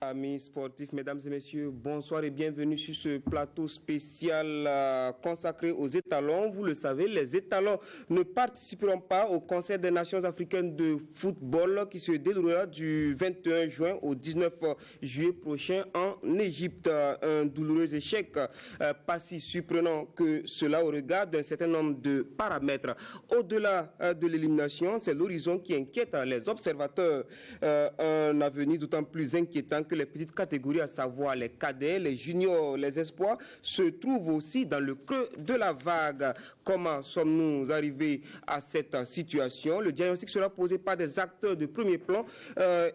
Amis sportifs, mesdames et messieurs, bonsoir et bienvenue sur ce plateau spécial consacré aux étalons. Vous le savez, les étalons ne participeront pas au Conseil des Nations africaines de football qui se déroulera du 21 juin au 19 juillet prochain en Égypte. Un douloureux échec, pas si surprenant que cela au regard d'un certain nombre de paramètres. Au-delà de l'élimination, c'est l'horizon qui inquiète les observateurs. Un avenir d'autant plus inquiétant que les petites catégories, à savoir les cadets, les juniors, les espoirs, se trouvent aussi dans le creux de la vague. Comment sommes-nous arrivés à cette situation? Le diagnostic sera posé par des acteurs de premier plan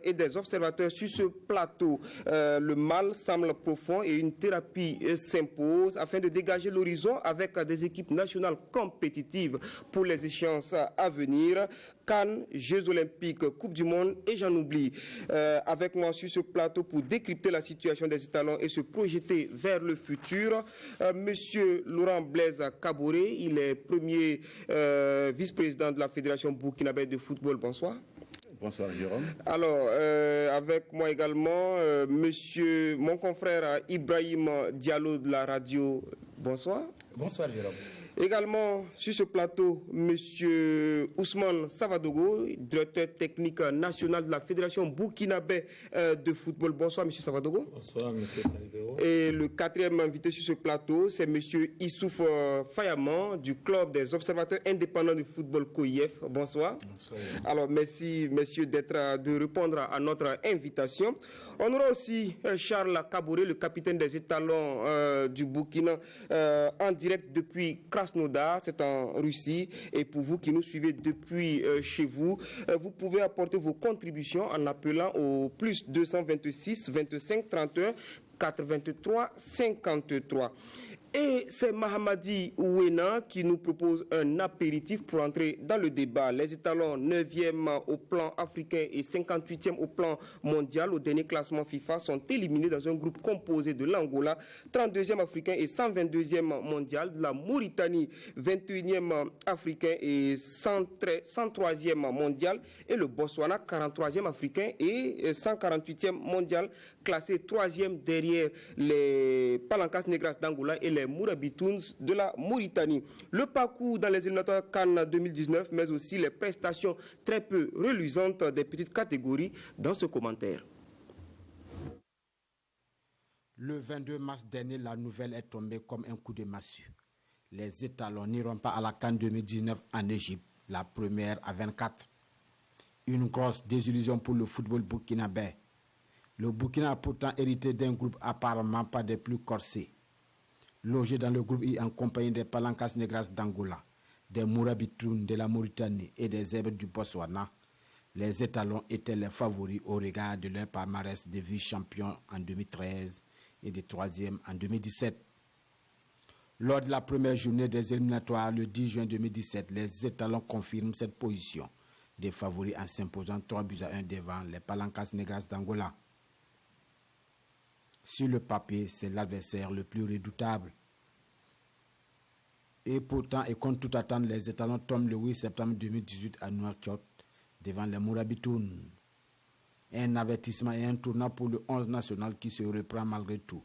et des observateurs sur ce plateau. Le mal semble profond et une thérapie s'impose afin de dégager l'horizon avec des équipes nationales compétitives pour les échéances à venir. Cannes, Jeux Olympiques, Coupe du Monde et j'en oublie. Avec moi sur ce plateau pour décrypter la situation des étalons et se projeter vers le futur, Monsieur Laurent Blaise Kaboré, il est premier vice-président de la Fédération burkinabé de football. Bonsoir. Bonsoir Jérôme. Alors, avec moi également, monsieur, mon confrère Ibrahim Diallo de la radio. Bonsoir. Bonsoir Jérôme. Également sur ce plateau, monsieur Ousmane Savadogo, directeur technique national de la Fédération burkinabé de football. Bonsoir monsieur Savadogo. Bonsoir monsieur Talibero. Et le quatrième invité sur ce plateau, c'est monsieur Issouf Fayaman du club des observateurs indépendants du football COIF. Bonsoir. Bonsoir. Alors merci messieurs de répondre à notre invitation. On aura aussi Charles Kaboré, le capitaine des étalons du Burkina, en direct depuis Krasnodar, c'est en Russie. Et pour vous qui nous suivez depuis chez vous, vous pouvez apporter vos contributions en appelant au plus 226 25 31 83 53. Et c'est Mahamadi Ouena qui nous propose un apéritif pour entrer dans le débat. Les étalons 9e au plan africain et 58e au plan mondial au dernier classement FIFA sont éliminés dans un groupe composé de l'Angola, 32e africain et 122e mondial, de la Mauritanie, 21e africain et 103e mondial, et le Botswana, 43e africain et 148e mondial, classé 3e derrière les Palancas Negras d'Angola et les Mourabitouns de la Mauritanie. Le parcours dans les éliminatoires Cannes 2019, mais aussi les prestations très peu reluisantes des petites catégories dans ce commentaire. Le 22 mars dernier, la nouvelle est tombée comme un coup de massue. Les étalons n'iront pas à la Cannes 2019 en Égypte, la première à 24. Une grosse désillusion pour le football burkinabé. Le Burkina a pourtant hérité d'un groupe apparemment pas des plus corsés. Logé dans le groupe I en compagnie des Palancas Negras d'Angola, des Mourabitouns de la Mauritanie et des Zèbres du Botswana, les étalons étaient les favoris au regard de leur palmarès de vice-champion en 2013 et de troisième en 2017. Lors de la première journée des éliminatoires le 10 juin 2017, les étalons confirment cette position des favoris en s'imposant 3-1 devant les Palancas Negras d'Angola. Sur le papier, c'est l'adversaire le plus redoutable. Et pourtant, et contre toute attente, les étalons tombent le 8 septembre 2018 à Nouakchott devant les Mourabitouns. Un avertissement et un tournant pour le 11 national qui se reprend malgré tout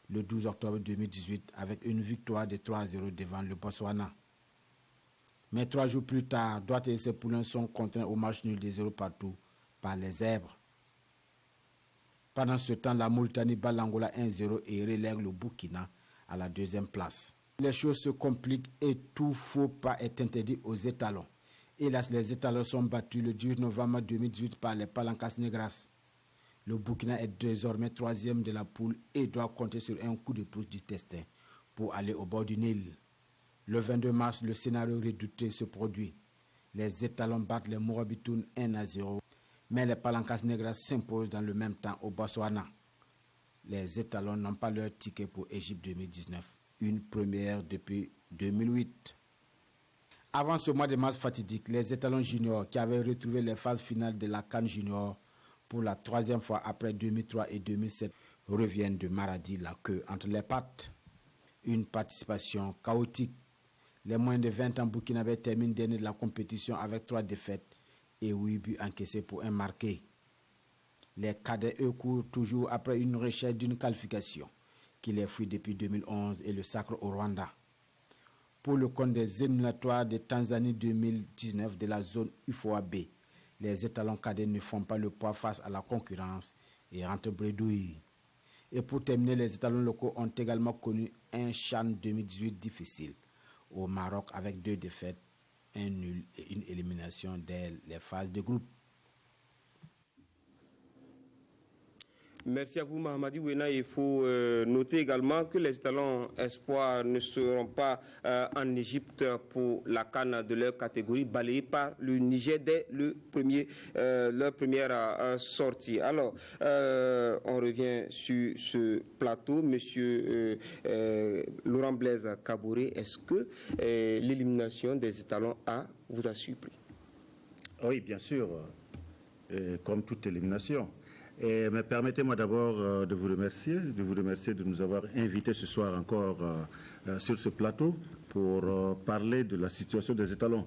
le 12 octobre 2018 avec une victoire de 3-0 devant le Botswana. Mais 3 jours plus tard, Douarte et ses poulains sont contraints au match nul de 0 partout par les Zèbres. Pendant ce temps, la Mauritanie bat l'Angola 1-0 et relègue le Burkina à la deuxième place. Les choses se compliquent et tout faux pas est interdit aux étalons. Hélas, les étalons sont battus le 10 novembre 2018 par les Palancas Negras. Le Burkina est désormais 3e de la poule et doit compter sur un coup de pouce du destin pour aller au bord du Nil. Le 22 mars, le scénario redouté se produit. Les étalons battent les Mourabitouns 1-0. Mais les Palancas Negras s'imposent dans le même temps au Botswana. Les étalons n'ont pas leur ticket pour Égypte 2019, une première depuis 2008. Avant ce mois de mars fatidique, les étalons juniors qui avaient retrouvé les phases finales de la Cannes junior pour la 3e fois après 2003 et 2007 reviennent de Maradi la queue entre les pattes. Une participation chaotique. Les moins de 20 ans burkinabés terminent dernier de la compétition avec 3 défaites et 8 buts encaissés pour un marqué. Les cadets, eux, courent toujours après une recherche d'une qualification qui les fuit depuis 2011 et le sacre au Rwanda. Pour le compte des éliminatoires de Tanzanie 2019 de la zone UFOA B, les étalons cadets ne font pas le poids face à la concurrence et rentrent bredouilles. Et pour terminer, les étalons locaux ont également connu un CHAN 2018 difficile au Maroc avec 2 défaites, un nul et une élimination dès les phases de groupe. Merci à vous, Mahamadi Ouena. Il faut noter également que les étalons espoirs ne seront pas en Égypte pour la CAN de leur catégorie, balayés par le Niger dès leur première sortie. Alors, on revient sur ce plateau. Monsieur Laurent Blaise Kaboré, est-ce que l'élimination des étalons vous a surpris? Oui, bien sûr, comme toute élimination. Mais permettez-moi d'abord de vous remercier de nous avoir invités ce soir encore sur ce plateau pour parler de la situation des étalons.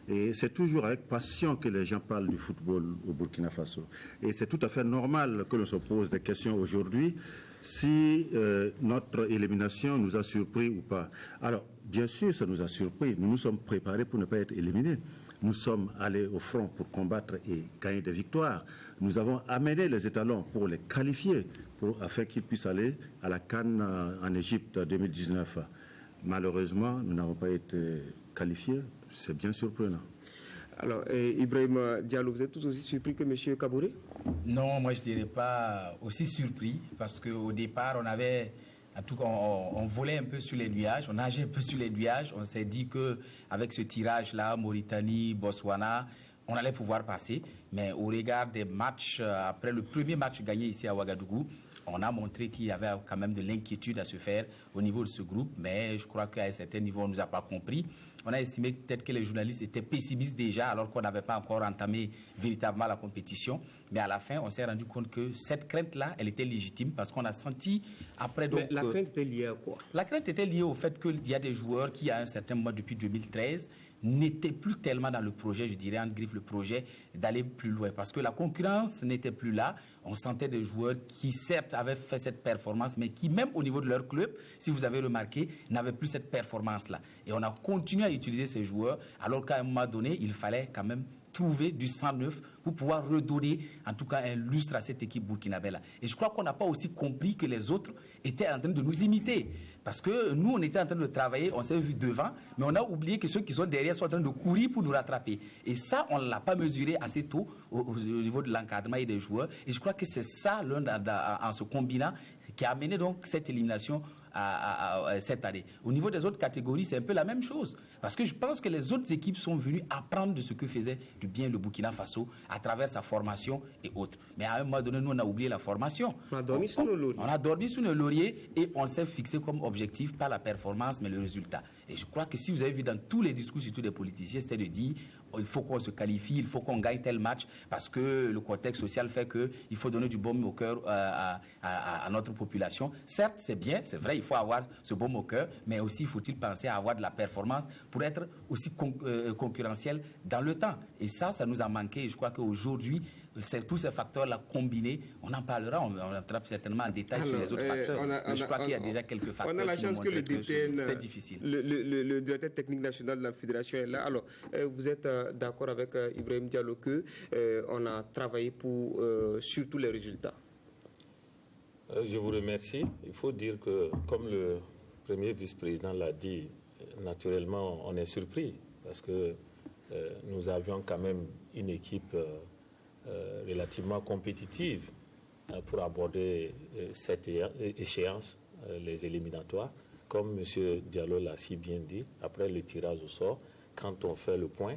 Et c'est toujours avec passion que les gens parlent du football au Burkina Faso. Et c'est tout à fait normal que l'on se pose des questions aujourd'hui si notre élimination nous a surpris ou pas. Alors, bien sûr, ça nous a surpris. Nous nous sommes préparés pour ne pas être éliminés. Nous sommes allés au front pour combattre et gagner des victoires. Nous avons amené les étalons pour les qualifier, afin qu'ils puissent aller à la CAN en Égypte 2019. Malheureusement, nous n'avons pas été qualifiés. C'est bien surprenant. Alors, Ibrahim Diallo, vous êtes tout aussi surpris que M. Kaboré? Non, moi je ne dirais pas aussi surpris, parce qu'au départ, on avait... En tout cas, on volait un peu sur les nuages, on nageait un peu sur les nuages. On s'est dit qu'avec ce tirage-là, Mauritanie, Botswana, on allait pouvoir passer. Mais au regard des matchs, après le premier match gagné ici à Ouagadougou, on a montré qu'il y avait quand même de l'inquiétude à se faire au niveau de ce groupe. Mais je crois qu'à un certain niveau, on ne nous a pas compris. On a estimé peut-être que les journalistes étaient pessimistes déjà, alors qu'on n'avait pas encore entamé véritablement la compétition. Mais à la fin, on s'est rendu compte que cette crainte-là, elle était légitime, parce qu'on a senti après... Donc, mais la crainte était liée à quoi? La crainte était liée au fait qu'il y a des joueurs qui, à un certain moment, depuis 2013, n'étaient plus tellement dans le projet, je dirais, en griffe le projet, d'aller plus loin. Parce que la concurrence n'était plus là. On sentait des joueurs qui, certes, avaient fait cette performance, mais qui, même au niveau de leur club, si vous avez remarqué, n'avaient plus cette performance-là. Et on a continué à utiliser ces joueurs, alors qu'à un moment donné, il fallait quand même trouver du sang neuf pour pouvoir redonner en tout cas un lustre à cette équipe burkinabé-là. Et je crois qu'on n'a pas aussi compris que les autres étaient en train de nous imiter. Parce que nous, on était en train de travailler, on s'est vu devant, mais on a oublié que ceux qui sont derrière sont en train de courir pour nous rattraper. Et ça, on ne l'a pas mesuré assez tôt au niveau de l'encadrement et des joueurs. Et je crois que c'est ça, en se combinant, qui a amené donc cette élimination à cette année. Au niveau des autres catégories, c'est un peu la même chose. Parce que je pense que les autres équipes sont venues apprendre de ce que faisait du bien le Burkina Faso à travers sa formation et autres. Mais à un moment donné, nous, on a oublié la formation. On a dormi sur nos lauriers. On a dormi sur nos lauriers et on s'est fixé comme objectif pas la performance, mais le résultat. Et je crois que si vous avez vu dans tous les discours, surtout des politiciens, c'était de dire il faut qu'on se qualifie, il faut qu'on gagne tel match, parce que le contexte social fait qu'il faut donner du baume au cœur à notre population. Certes, c'est bien, c'est vrai, il faut avoir ce baume au cœur, mais aussi faut-il penser à avoir de la performance pour être aussi concurrentiel dans le temps. Et ça nous a manqué. Et je crois qu'aujourd'hui, tous ces facteurs-là combinés, on en parlera, on entrera certainement en détail sur les autres facteurs. Mais je crois qu'il y a déjà quelques facteurs. On a la chance que le DTN, c'était difficile. Le directeur technique national de la fédération est là. Alors, vous êtes d'accord avec Ibrahim Diallo que on a travaillé pour surtout les résultats? Je vous remercie. Il faut dire que, comme le premier vice-président l'a dit, naturellement, on est surpris parce que nous avions quand même une équipe relativement compétitive pour aborder cette échéance, les éliminatoires. Comme M. Diallo l'a si bien dit, après le tirage au sort, quand on fait le point,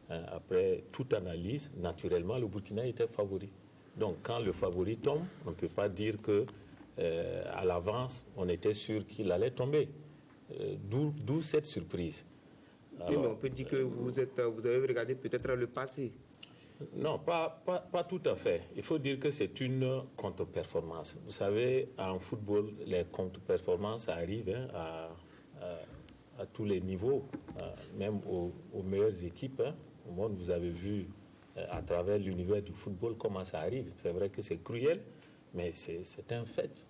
après toute analyse, naturellement, le Burkina était favori. Donc, quand le favori tombe, on ne peut pas dire que à l'avance, on était sûr qu'il allait tomber. D'où cette surprise. Alors, oui, mais on peut dire que vous avez regardé peut-être le passé. Non, pas tout à fait. Il faut dire que c'est une contre-performance. Vous savez, en football, les contre-performances arrivent à tous les niveaux, même aux meilleures équipes. Au monde, vous avez vu à travers l'univers du football, comment ça arrive. C'est vrai que c'est cruel, mais c'est un fait.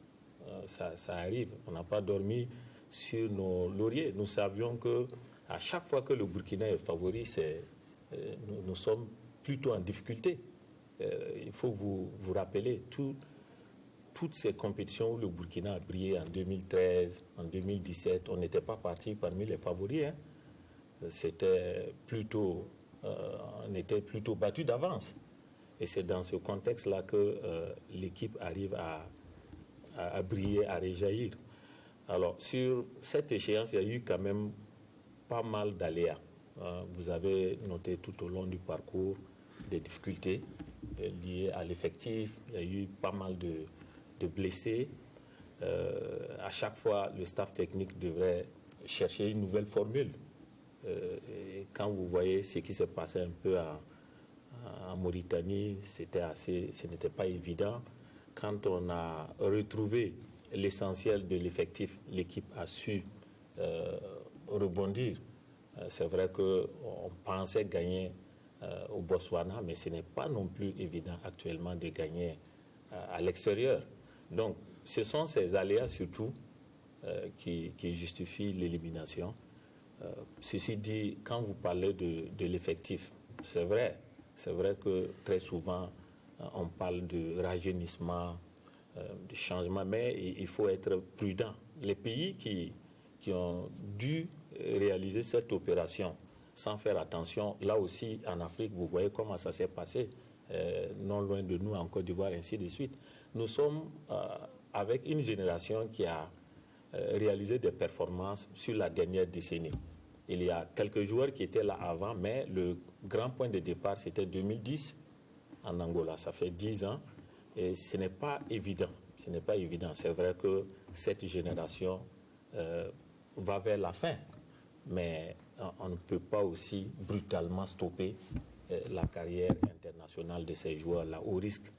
Ça arrive. On n'a pas dormi sur nos lauriers. Nous savions que à chaque fois que le Burkina est favori, nous sommes plutôt en difficulté. Il faut vous rappeler toutes ces compétitions où le Burkina a brillé en 2013, en 2017. On n'était pas parti parmi les favoris. Hein. C'était plutôt, on était plutôt battu d'avance. Et c'est dans ce contexte-là que l'équipe arrive à briller, à réjaillir. Alors, sur cette échéance, il y a eu quand même pas mal d'aléas. Vous avez noté tout au long du parcours des difficultés liées à l'effectif. Il y a eu pas mal de blessés. À chaque fois, le staff technique devrait chercher une nouvelle formule. Et quand vous voyez ce qui s'est passé un peu en Mauritanie, ce n'était pas évident. Quand on a retrouvé l'essentiel de l'effectif, l'équipe a su rebondir. C'est vrai qu'on pensait gagner au Botswana, mais ce n'est pas non plus évident actuellement de gagner à l'extérieur. Donc, ce sont ces aléas surtout qui justifient l'élimination. Ceci dit, quand vous parlez de l'effectif, c'est vrai que très souvent, on parle de rajeunissement, de changement, mais il faut être prudent. Les pays qui ont dû réaliser cette opération sans faire attention, là aussi en Afrique, vous voyez comment ça s'est passé, non loin de nous, en Côte d'Ivoire, ainsi de suite. Nous sommes avec une génération qui a réalisé des performances sur la dernière décennie. Il y a quelques joueurs qui étaient là avant, mais le grand point de départ, c'était 2010 en Angola. Ça fait 10 ans et ce n'est pas évident. Ce n'est pas évident. C'est vrai que cette génération va vers la fin, mais on ne peut pas aussi brutalement stopper la carrière internationale de ces joueurs-là au risque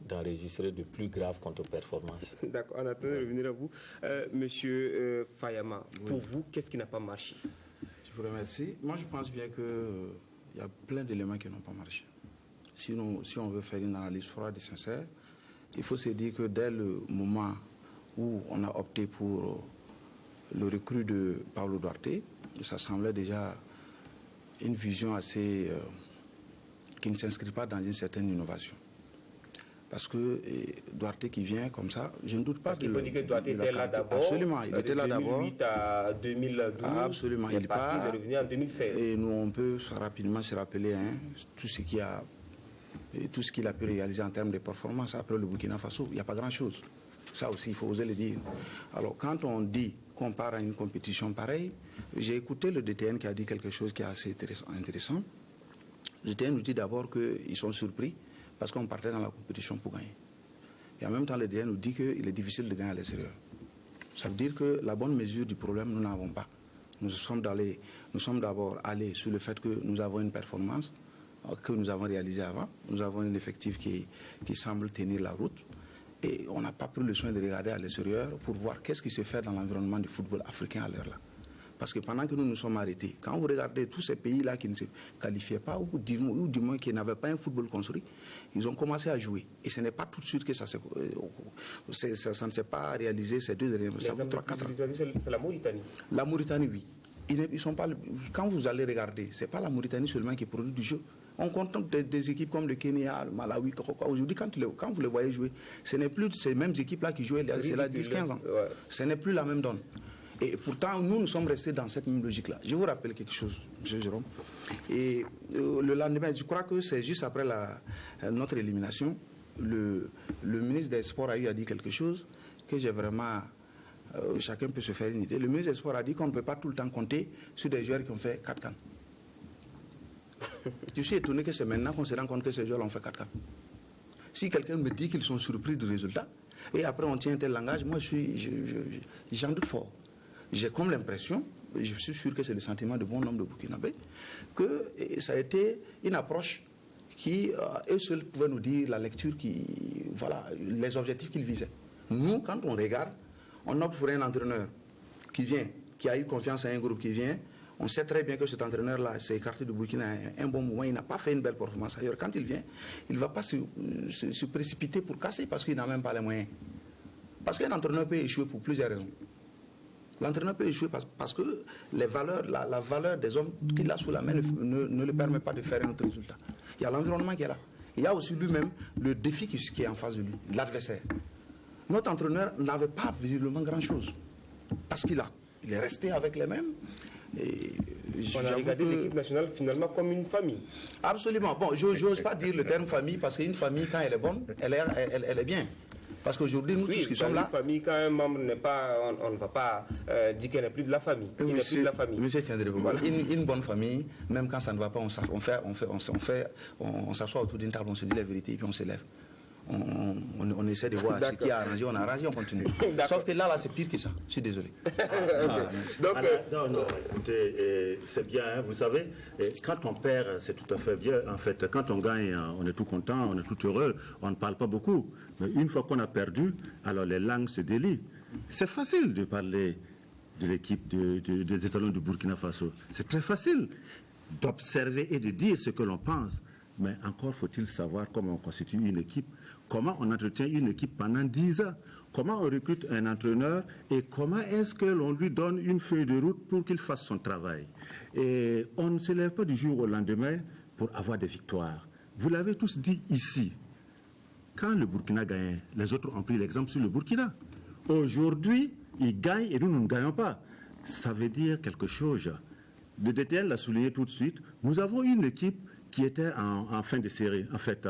d'enregistrer de plus graves contre-performances. D'accord, on attend de revenir à vous. Monsieur Fayama, pour vous, qu'est-ce qui n'a pas marché? Je vous remercie. Moi, je pense bien qu'il y a plein d'éléments qui n'ont pas marché. Si on veut faire une analyse froide et sincère, il faut se dire que dès le moment où on a opté pour le recrue de Paulo Duarte, ça semblait déjà une vision assez qui ne s'inscrit pas dans une certaine innovation. Parce que Duarte qui vient comme ça, je ne doute pas qu'il faut dire que Duarte était là d'abord. Absolument, il était là d'abord. De 2008 à 2012. Absolument, il est revenu en 2016. Et nous, on peut rapidement se rappeler tout ce qu'il a pu réaliser en termes de performance après le Burkina Faso. Il n'y a pas grand-chose. Ça aussi, il faut oser le dire. Alors, quand on dit qu'on part à une compétition pareille, j'ai écouté le DTN qui a dit quelque chose qui est assez intéressant. Le DTN nous dit d'abord qu'ils sont surpris parce qu'on partait dans la compétition pour gagner. Et en même temps, le DTN nous dit qu'il est difficile de gagner à l'extérieur. Ça veut dire que la bonne mesure du problème, nous n'avons pas. Nous sommes d'abord allés sur le fait que nous avons une performance que nous avons réalisée avant. Nous avons un effectif qui semble tenir la route. Et on n'a pas pris le soin de regarder à l'extérieur pour voir qu'est-ce qui se fait dans l'environnement du football africain à l'heure là. Parce que pendant que nous nous sommes arrêtés, quand vous regardez tous ces pays-là qui ne se qualifiaient pas, ou du moins qui n'avaient pas un football construit, ils ont commencé à jouer. Et ce n'est pas tout de suite que ça ne s'est pas réalisé ces 2 éléments. Ça 3-4 ans. C'est la Mauritanie. La Mauritanie, oui. Ils sont pas, quand vous allez regarder, ce n'est pas la Mauritanie seulement qui produit du jeu. On compte des équipes comme le Kenya, le Malawi, aujourd'hui, quand vous les voyez jouer, ce n'est plus ces mêmes équipes-là qui jouaient il y a 10-15 ans. Ouais. Ce n'est plus la même donne. Et pourtant, nous sommes restés dans cette même logique-là. Je vous rappelle quelque chose, M. Jérôme. Et le lendemain, je crois que c'est juste après notre élimination, le ministre des Sports a dit quelque chose que j'ai vraiment... chacun peut se faire une idée. Le ministre des Sports a dit qu'on ne peut pas tout le temps compter sur des joueurs qui ont fait 4 CAN. Je suis étonné que c'est maintenant qu'on se rend compte que ces joueurs ont fait 4 CAN. Si quelqu'un me dit qu'ils sont surpris du résultat, et après on tient un tel langage, moi j'en doute fort. J'ai comme l'impression, je suis sûr que c'est le sentiment de bon nombre de Burkinabés, que ça a été une approche qui, eux seuls pouvaient nous dire la lecture, les objectifs qu'ils visaient. Nous, quand on regarde, on opte pour un entraîneur qui vient, qui a eu confiance à un groupe qui vient, On sait très bien que cet entraîneur-là s'est écarté du Burkina un bon moment. Il n'a pas fait une belle performance ailleurs. Quand il vient, il ne va pas se précipiter pour casser parce qu'il n'a même pas les moyens. Parce qu'un entraîneur peut échouer pour plusieurs raisons. L'entraîneur peut échouer parce que la valeur des hommes qu'il a sous la main ne le permet pas de faire un autre résultat. Il y a l'environnement qui est là. Il y a aussi lui-même le défi qui est en face de lui, l'adversaire. Notre entraîneur n'avait pas visiblement grand-chose. Parce qu'il est resté avec les mêmes. Et on a regardé l'équipe nationale finalement comme une famille. Absolument. Bon, je n'ose pas dire le terme famille parce qu'une famille, quand elle est bonne, elle est bien. Parce qu'aujourd'hui, nous tous qui sommes là... Une famille, quand un membre n'est pas... On ne va pas dire qu'elle n'est plus de la famille. Il n'est plus de la famille. Monsieur Tiendré, voilà. Une bonne famille, même quand ça ne va pas, on s'assoit autour d'une table, on se dit la vérité et puis on s'élève. On essaie de voir ce qui a arrangé, on a arrangé, on continue. Sauf que là, c'est pire que ça. Je suis désolé. Donc, non, écoutez, c'est bien, hein, vous savez, quand on perd, c'est tout à fait bien. En fait, quand on gagne, on est tout content, on est tout heureux, on ne parle pas beaucoup. Mais une fois qu'on a perdu, alors les langues se délient. C'est facile de parler de l'équipe des étalons du Burkina Faso. C'est très facile d'observer et de dire ce que l'on pense. Mais encore faut-il savoir comment on constitue une équipe, comment on entretient une équipe pendant 10 ans, comment on recrute un entraîneur et comment est-ce que l'on lui donne une feuille de route pour qu'il fasse son travail. Et on ne se lève pas du jour au lendemain pour avoir des victoires. Vous l'avez tous dit ici. Quand le Burkina gagne, les autres ont pris l'exemple sur le Burkina. Aujourd'hui, ils gagnent et nous ne gagnons pas. Ça veut dire quelque chose. Le DTN l'a souligné tout de suite. Nous avons une équipe qui était en fin de série, en fait,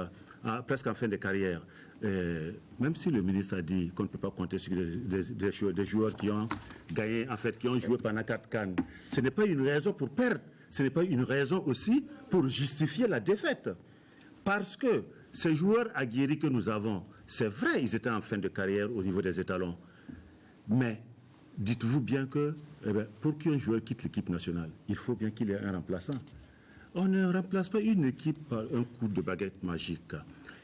presque en fin de carrière. Même si le ministre a dit qu'on ne peut pas compter sur des joueurs qui ont gagné, en fait, qui ont joué pendant 4 CAN, ce n'est pas une raison pour perdre, ce n'est pas une raison aussi pour justifier la défaite. Parce que ces joueurs aguerris que nous avons, c'est vrai, ils étaient en fin de carrière au niveau des étalons. Mais dites-vous bien que pour qu'un joueur quitte l'équipe nationale, il faut bien qu'il ait un remplaçant. On ne remplace pas une équipe par un coup de baguette magique.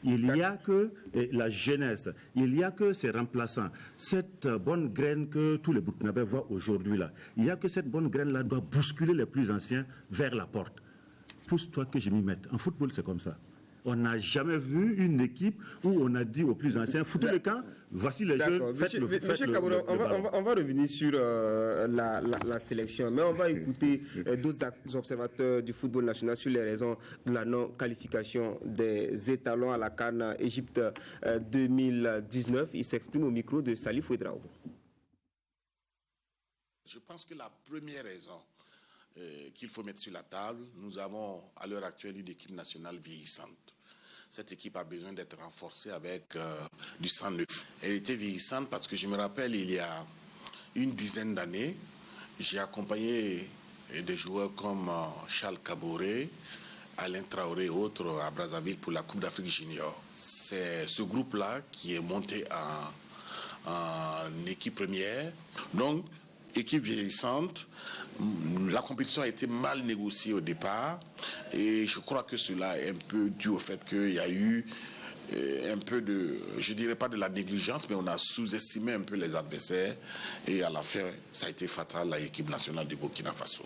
Il n'y a que la jeunesse, il n'y a que ces remplaçants. Cette bonne graine que tous les Burkinabés voient aujourd'hui là, il n'y a que cette bonne graine là doit bousculer les plus anciens vers la porte. Pousse-toi que je m'y mette. En football, c'est comme ça. On n'a jamais vu une équipe où on a dit aux plus anciens, foutez le camp, voici les jeunes, Monsieur Kaboura, on va revenir sur la sélection, mais on va écouter d'autres observateurs du football national sur les raisons de la non-qualification des étalons à la CAN Égypte 2019. Il s'exprime au micro de Salif Ouedraogo. Je pense que la première raison qu'il faut mettre sur la table, nous avons à l'heure actuelle une équipe nationale vieillissante. Cette équipe a besoin d'être renforcée avec du sang neuf. Elle était vieillissante parce que je me rappelle, il y a une dizaine d'années, j'ai accompagné des joueurs comme Charles Kaboré, Alain Traoré et autres à Brazzaville pour la Coupe d'Afrique Junior. C'est ce groupe-là qui est monté en équipe première. Donc, équipe vieillissante, la compétition a été mal négociée au départ et je crois que cela est un peu dû au fait qu'il y a eu un peu de, je dirais pas de la négligence, mais on a sous-estimé un peu les adversaires et à la fin, ça a été fatal à l'équipe nationale du Burkina Faso.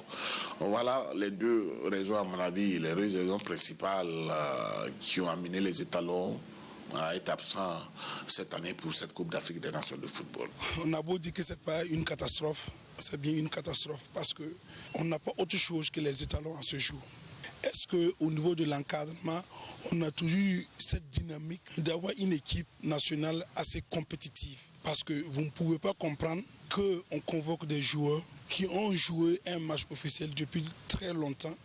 Voilà les deux raisons, à mon avis, les raisons principales qui ont amené les étalons à être absent cette année pour cette Coupe d'Afrique des Nations de football. On a beau dire que ce n'est pas une catastrophe, c'est bien une catastrophe parce qu'on n'a pas autre chose que les étalons à ce jour. Est-ce qu'au niveau de l'encadrement, on a toujours eu cette dynamique d'avoir une équipe nationale assez compétitive? Parce que vous ne pouvez pas comprendre qu'on convoque des joueurs qui ont joué un match officiel depuis très longtemps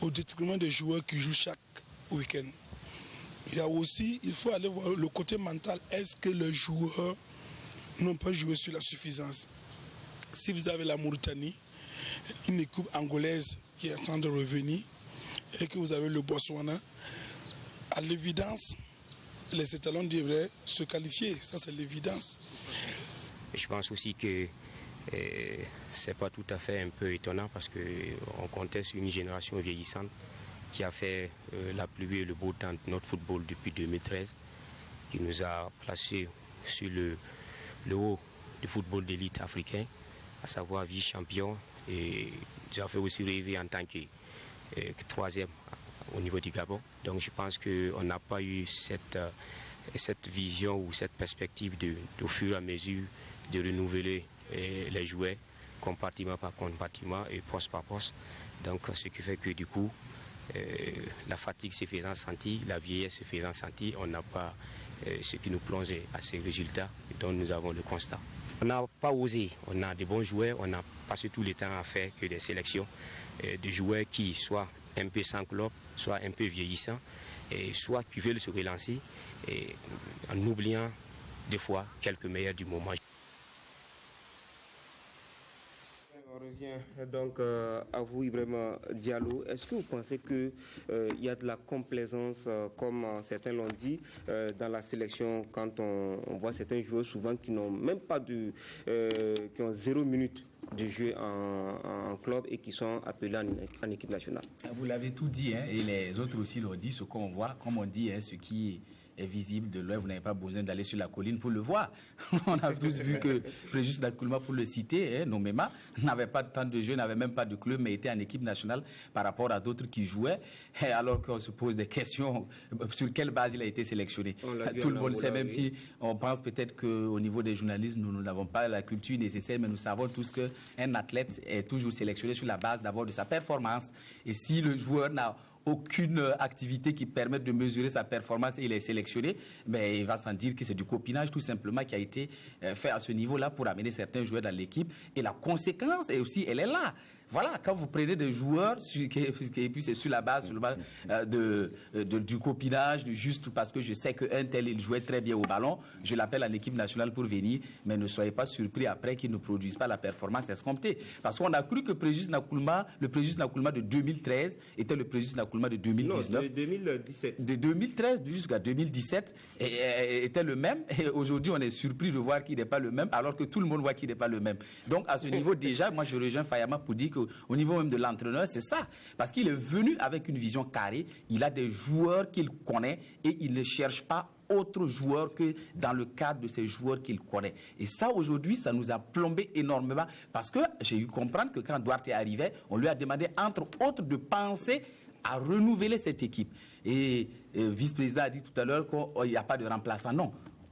au détriment des joueurs qui jouent chaque week-end. Il y a aussi, il faut aller voir le côté mental. Est-ce que les joueurs n'ont pas joué sur la suffisance? Si vous avez la Mauritanie, une équipe angolaise qui est en train de revenir, et que vous avez le Botswana, à l'évidence, les étalons devraient se qualifier. Ça, c'est l'évidence. Je pense aussi que c'est pas tout à fait un peu étonnant parce qu'on comptait sur une génération vieillissante qui a fait la pluie et le beau temps de notre football depuis 2013, qui nous a placés sur le haut du football d'élite africain, à savoir vice-champion et nous a fait aussi rêver en tant que troisième au niveau du Gabon. Donc je pense qu'on n'a pas eu cette vision ou cette perspective au fur et à mesure de renouveler les jouets compartiment par compartiment et poste par poste. Donc ce qui fait que du coup, la fatigue se faisant sentir, la vieillesse se faisant sentir, on n'a pas ce qui nous plonge à ces résultats dont nous avons le constat. On n'a pas osé, on a de bons joueurs, on n'a passé tout le temps à faire que des sélections de joueurs qui soient un peu sans club, soit un peu vieillissants, et soit qui veulent se relancer, en oubliant des fois quelques meilleurs du moment. On revient donc à vous, Ibrahima Diallo. Est-ce que vous pensez qu'il y a de la complaisance, comme certains l'ont dit, dans la sélection, quand on voit certains joueurs souvent qui n'ont même pas qui ont 0 minute de jeu en club et qui sont appelés en équipe nationale? Vous l'avez tout dit, hein, et les autres aussi l'ont dit, ce qu'on voit, comme on dit, hein, ce qui est visible de l'œil, vous n'avez pas besoin d'aller sur la colline pour le voir. On a tous vu que Fréjus Nakoulma, pour le citer, hein, nommément, n'avait pas de temps de jeu, n'avait même pas de club, mais était en équipe nationale par rapport à d'autres qui jouaient, alors qu'on se pose des questions sur quelle base il a été sélectionné. Tout le monde sait, même si on pense peut-être qu'au niveau des journalistes, nous n'avons pas la culture nécessaire, mais nous savons tous qu'un athlète est toujours sélectionné sur la base d'abord de sa performance. Et si le joueur n'a aucune activité qui permette de mesurer sa performance et il est sélectionné, mais il va sans dire que c'est du copinage tout simplement qui a été fait à ce niveau-là pour amener certains joueurs dans l'équipe. Et la conséquence, est aussi, elle est là. Voilà, quand vous prenez des joueurs, et puis c'est sur la base du copinage, juste parce que je sais qu'un tel, il jouait très bien au ballon, je l'appelle à l'équipe nationale pour venir, mais ne soyez pas surpris après qu'ils ne produisent pas la performance escomptée. Parce qu'on a cru que le Fréjus Nakoulma de 2013 était le Fréjus Nakoulma de 2019. Non, de 2017. De 2013 jusqu'à 2017 était le même. Et aujourd'hui, on est surpris de voir qu'il n'est pas le même, alors que tout le monde voit qu'il n'est pas le même. Donc, à ce niveau, déjà, moi, je rejoins Fayama pour dire qu'au niveau même de l'entraîneur, c'est ça. Parce qu'il est venu avec une vision carrée. Il a des joueurs qu'il connaît et il ne cherche pas autre joueur que dans le cadre de ces joueurs qu'il connaît. Et ça, aujourd'hui, ça nous a plombé énormément parce que j'ai eu comprendre que quand Duarte arrivait, on lui a demandé, entre autres, de penser à renouveler cette équipe. Et le vice-président a dit tout à l'heure qu'il n'y a pas de remplaçant. Non.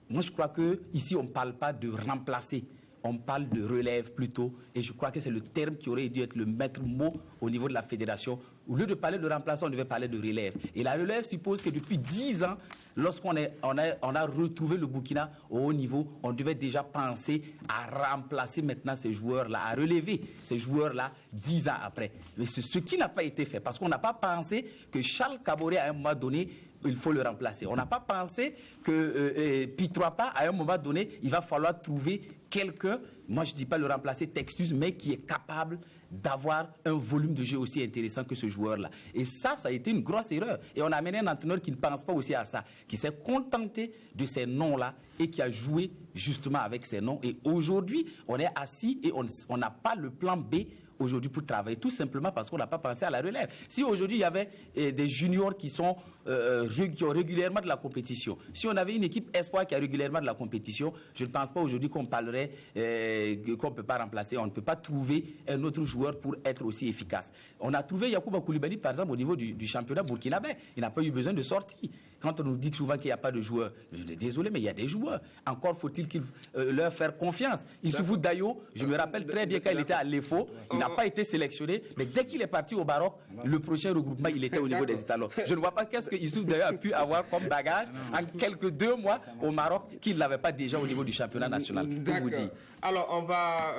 Moi, je crois qu'ici, on ne parle pas de remplacer. On parle de relève plutôt, et je crois que c'est le terme qui aurait dû être le maître mot au niveau de la fédération. Au lieu de parler de remplaçant, on devait parler de relève. Et la relève suppose que depuis 10 ans, lorsqu'on a retrouvé le Burkina au haut niveau, on devait déjà penser à remplacer maintenant ces joueurs-là, à relever ces joueurs-là 10 ans après. Mais c'est ce qui n'a pas été fait, parce qu'on n'a pas pensé que Charles Kaboré, à un moment donné, il faut le remplacer. On n'a pas pensé que Pitroapa, à un moment donné, il va falloir trouver quelqu'un, moi je ne dis pas le remplacer Textus, mais qui est capable d'avoir un volume de jeu aussi intéressant que ce joueur-là. Et ça a été une grosse erreur. Et on a amené un entraîneur qui ne pense pas aussi à ça, qui s'est contenté de ces noms-là et qui a joué justement avec ces noms. Et aujourd'hui, on est assis et on n'a pas le plan B aujourd'hui pour travailler, tout simplement parce qu'on n'a pas pensé à la relève. Si aujourd'hui il y avait des juniors qui ont régulièrement de la compétition, si on avait une équipe espoir qui a régulièrement de la compétition, je ne pense pas aujourd'hui qu'on parlerait qu'on ne peut pas remplacer, on ne peut pas trouver un autre joueur pour être aussi efficace. On a trouvé Yacouba Koulibaly par exemple au niveau du championnat burkinabé, il n'a pas eu besoin de sortie. Quand on nous dit souvent qu'il n'y a pas de joueurs, je suis désolé, mais il y a des joueurs. Encore faut-il leur faire confiance. Issoufou Dayo, je me rappelle très bien quand il était à l'EFO, il n'a pas été sélectionné, mais dès qu'il est parti au Maroc, le prochain regroupement, il était au niveau des étalons. Je ne vois pas qu'est-ce que Issoufou Dayo a pu avoir comme bagage en quelques 2 mois au Maroc qu'il n'avait pas déjà au niveau du championnat national. Pour vous dire. Alors, on va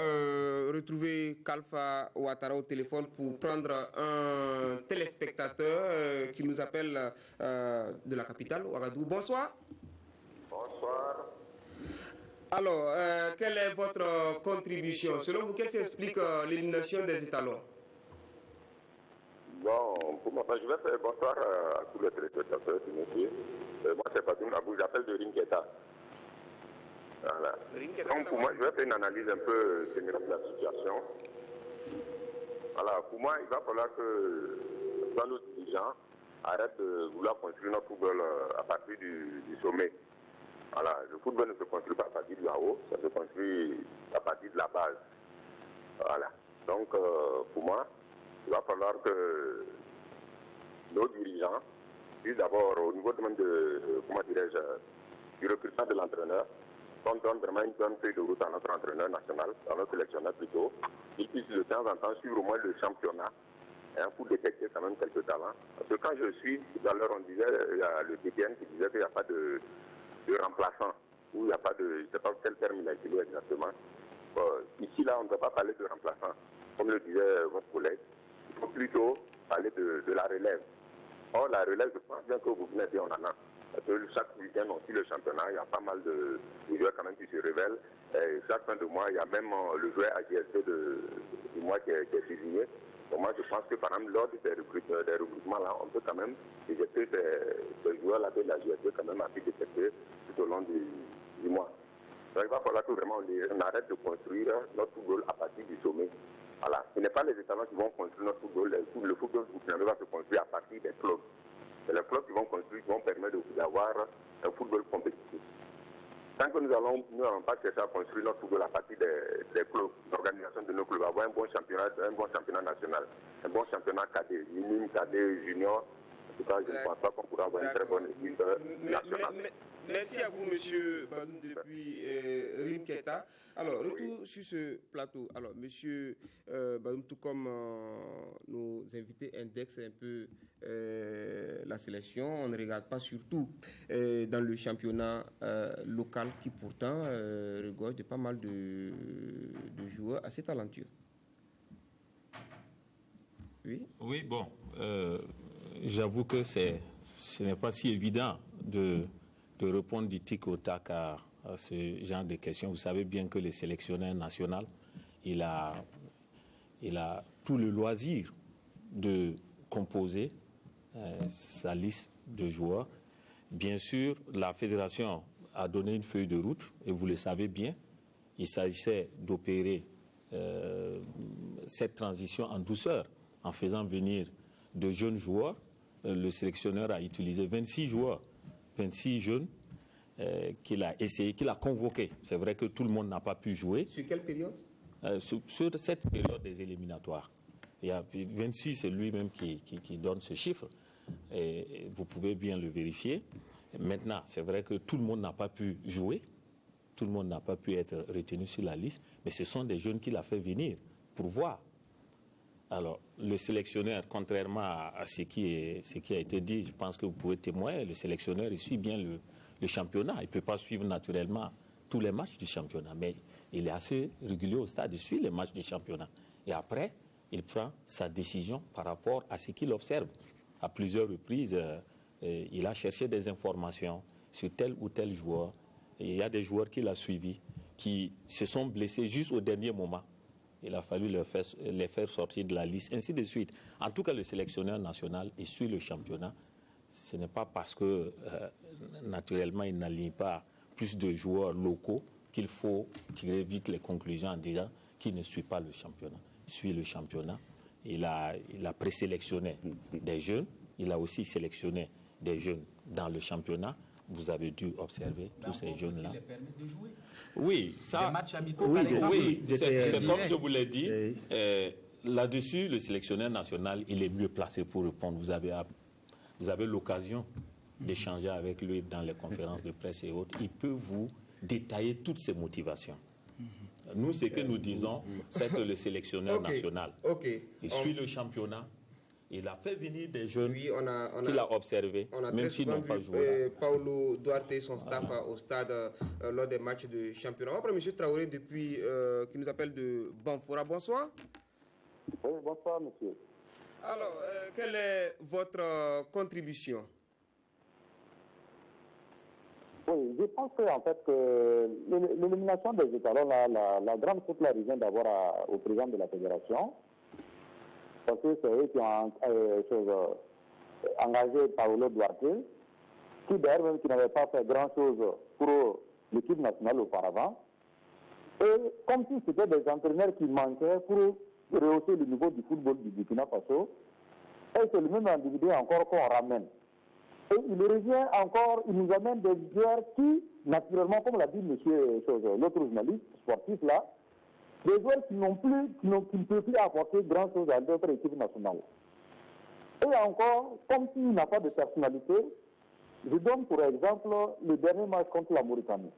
retrouver Kalfa Ouattara au téléphone pour prendre un téléspectateur qui nous appelle de la capitale, Ouagadougou. Bonsoir. Bonsoir. Alors, quelle est votre contribution? Selon vous, qu'est-ce qui explique l'élimination des étalons? Bon, pour moi, je vais faire bonsoir à tous les téléspectateurs, monsieur. Moi, c'est Fatou Abou, j'appelle de Ringketa. Voilà. Donc, pour moi, je vais faire une analyse un peu générale de la situation. Voilà, pour moi, il va falloir que nos dirigeants arrêtent de vouloir construire notre football à partir du sommet. Voilà, le football ne se construit pas à partir du haut, ça se construit à partir de la base. Voilà. Donc, pour moi, il va falloir que nos dirigeants puissent d'abord, au niveau du recrutement de l'entraîneur, qu'on donne vraiment une bonne feuille de route à notre entraîneur national, à notre sélectionneur plutôt, qu'il puisse de temps en temps suivre au moins le championnat, pour détecter quand même quelques talents. Parce que quand je suis, tout à l'heure on disait, il y a le DTN qui disait qu'il n'y a pas de remplaçant, ou il n'y a pas de, je ne sais pas quel terme il a utilisé exactement. Ici, là, on ne doit pas parler de remplaçant, comme le disait votre collègue. Il faut plutôt parler de la relève. Or, la relève, je pense bien que vous venez bien, on en a. Parce que chaque week-end, on suit le championnat, il y a pas mal de joueurs quand même qui se révèlent. Et chaque fin de mois, il y a même le joueur AGSP du mois qui est désigné. Donc moi, je pense que par exemple, lors des recrutements-là, on peut quand même détecter ces joueurs-là de la GSP quand même à pu détecter tout au long du mois. Donc il va falloir que vraiment on arrête de construire notre football à partir du sommet. Voilà. Ce n'est pas les États qui vont construire notre football. Le football va se construire à partir des clubs. C'est les clubs qui vont construire, qui vont permettre d'avoir un football compétitif. Tant que nous n'allons pas chercher à construire notre football à partir des clubs, l'organisation de nos clubs, avoir un bon championnat national, un bon championnat cadet, minime, cadet, junior, en tout cas, je ne pense pas qu'on pourra avoir une très bonne équipe nationale. Merci à vous, M. Badoum, depuis Rimketa. Alors, retour sur ce plateau. Alors, M. Badoum, tout comme nos invités indexent un peu la sélection, on ne regarde pas surtout dans le championnat local qui pourtant regorge de pas mal de joueurs assez talentueux. Oui. Oui, bon, j'avoue que ce n'est pas si évident de répondre du tic au tac à ce genre de questions. Vous savez bien que le sélectionneur national, il a tout le loisir de composer sa liste de joueurs. Bien sûr, la fédération a donné une feuille de route, et vous le savez bien, il s'agissait d'opérer cette transition en douceur, en faisant venir de jeunes joueurs. Le sélectionneur a utilisé 26 joueurs, 26 jeunes qu'il a essayé, qu'il a convoqués. C'est vrai que tout le monde n'a pas pu jouer. Sur quelle période? Sur cette période des éliminatoires. Il y a 26, c'est lui-même qui donne ce chiffre. Et vous pouvez bien le vérifier. Maintenant, c'est vrai que tout le monde n'a pas pu jouer. Tout le monde n'a pas pu être retenu sur la liste. Mais ce sont des jeunes qu'il a fait venir pour voir. Alors, le sélectionneur, contrairement à ce qui a été dit, je pense que vous pouvez témoigner, le sélectionneur, il suit bien le championnat. Il ne peut pas suivre naturellement tous les matchs du championnat, mais il est assez régulier au stade, il suit les matchs du championnat. Et après, il prend sa décision par rapport à ce qu'il observe. À plusieurs reprises, il a cherché des informations sur tel ou tel joueur. Et il y a des joueurs qu'il a suivis qui se sont blessés juste au dernier moment. Il a fallu les faire sortir de la liste, ainsi de suite. En tout cas, le sélectionneur national, il suit le championnat. Ce n'est pas parce que, naturellement, il n'aligne pas plus de joueurs locaux qu'il faut tirer vite les conclusions en disant qu'il ne suit pas le championnat. Il suit le championnat. Il a présélectionné des jeunes. Il a aussi sélectionné des jeunes dans le championnat. Vous avez dû observer tous ces jeunes-là. Les permet de jouer. Oui, ça. Des matchs amicaux, par exemple. Oui, c'est comme je vous l'ai dit. Là-dessus, le sélectionneur national, il est mieux placé pour répondre. Vous avez l'occasion d'échanger avec lui dans les conférences de presse et autres. Il peut vous détailler toutes ses motivations. Nous, ce que nous disons, c'est que le sélectionneur national, il suit le championnat. Il a fait venir des jeunes qu'il a observés, même s'ils n'ont pas joué. Paulo Duarte et son staff au stade lors des matchs de championnat. On va prendre M. Traoré depuis, qui nous appelle de Banfora. Bonsoir. Oui, bonsoir, monsieur. Alors, quelle est votre contribution? Oui, je pense qu'en fait, que l'élimination des étalons, la grande faute la revient d'abord au président de la fédération. Parce que c'est eux qui ont engagé Paulo Duarte, qui d'ailleurs même qui n'avait pas fait grand-chose pour l'équipe nationale auparavant. Et comme si c'était des entraîneurs qui manquaient pour rehausser le niveau du football du Burkina Faso, et c'est le même individu encore qu'on ramène. Et il revient encore, il nous amène des joueurs qui, naturellement, comme l'a dit monsieur, l'autre journaliste sportif là, Des joueurs qui ne peuvent plus apporter grand-chose à d'autres équipes nationales. Et encore, comme s'il n'a pas de personnalité, je donne pour exemple le dernier match contre la Mauritanie.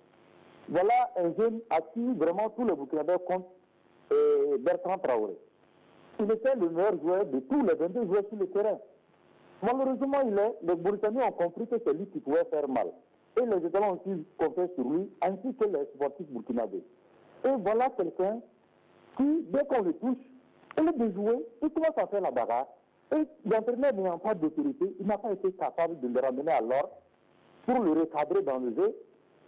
Voilà un jeune à qui vraiment tous les Burkinabés comptent, Bertrand Traoré. Il était le meilleur joueur de tous les 22 joueurs sur le terrain. Malheureusement, les Mauritaniens ont compris que c'est lui qui pouvait faire mal. Et les États ont aussi compté sur lui, ainsi que les sportifs burkinabés. Et voilà quelqu'un qui, dès qu'on le touche, au lieu de jouer, il commence à faire la bagarre. Et l'entraîneur n'ayant pas d'autorité, il n'a pas été capable de le ramener à l'ordre pour le recadrer dans le jeu.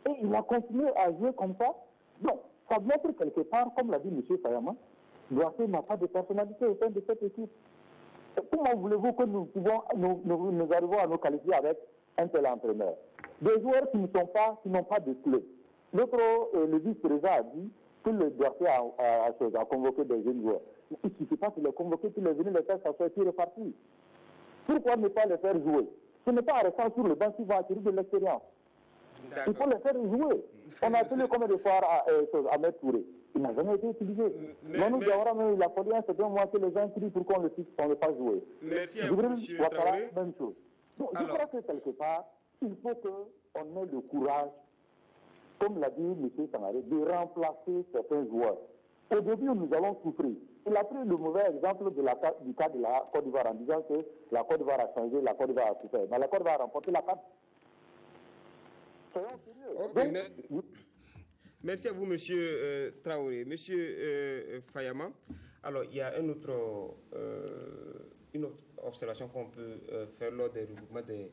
Et il a continué à jouer comme ça. Donc, ça montre quelque part, comme l'a dit M. Fayama, Douarté n'a pas de personnalité au sein de cette équipe. Comment voulez-vous que nous arrivons à nous qualifier avec un tel entraîneur? Des joueurs qui n'ont pas de clé. L'autre, le vice-président a dit que le Douarté a convoqué des jeunes joueurs. Il ne suffit pas de les convoquer, puis les venir les faire s'asseoir et puis repartir. Pourquoi ne pas les faire jouer? Ce n'est pas en restant sur le banc qu'ils vont acquérir de l'expérience. Il faut les faire jouer. On a appelé combien de fois à mettre Touré. Il n'a jamais été utilisé. Nous Diawara, même il a fallu un certain moment que les gens crient pour qu'on le fasse jouer. Merci à vous, M. Traoré. Même chose. Donc, je crois que quelque part, il faut qu'on ait le courage, comme l'a dit M. Sangaré, de remplacer certains joueurs. Au début, nous allons souffrir. Il a pris le mauvais exemple du cas de la Côte d'Ivoire en disant que la Côte d'Ivoire a changé, la Côte d'Ivoire a souffert. Mais la Côte d'Ivoire a remporté la CAN. Soyons sérieux. Merci à vous, M. Traoré. M. Fayama, alors il y a une autre observation qu'on peut faire lors des regroupements des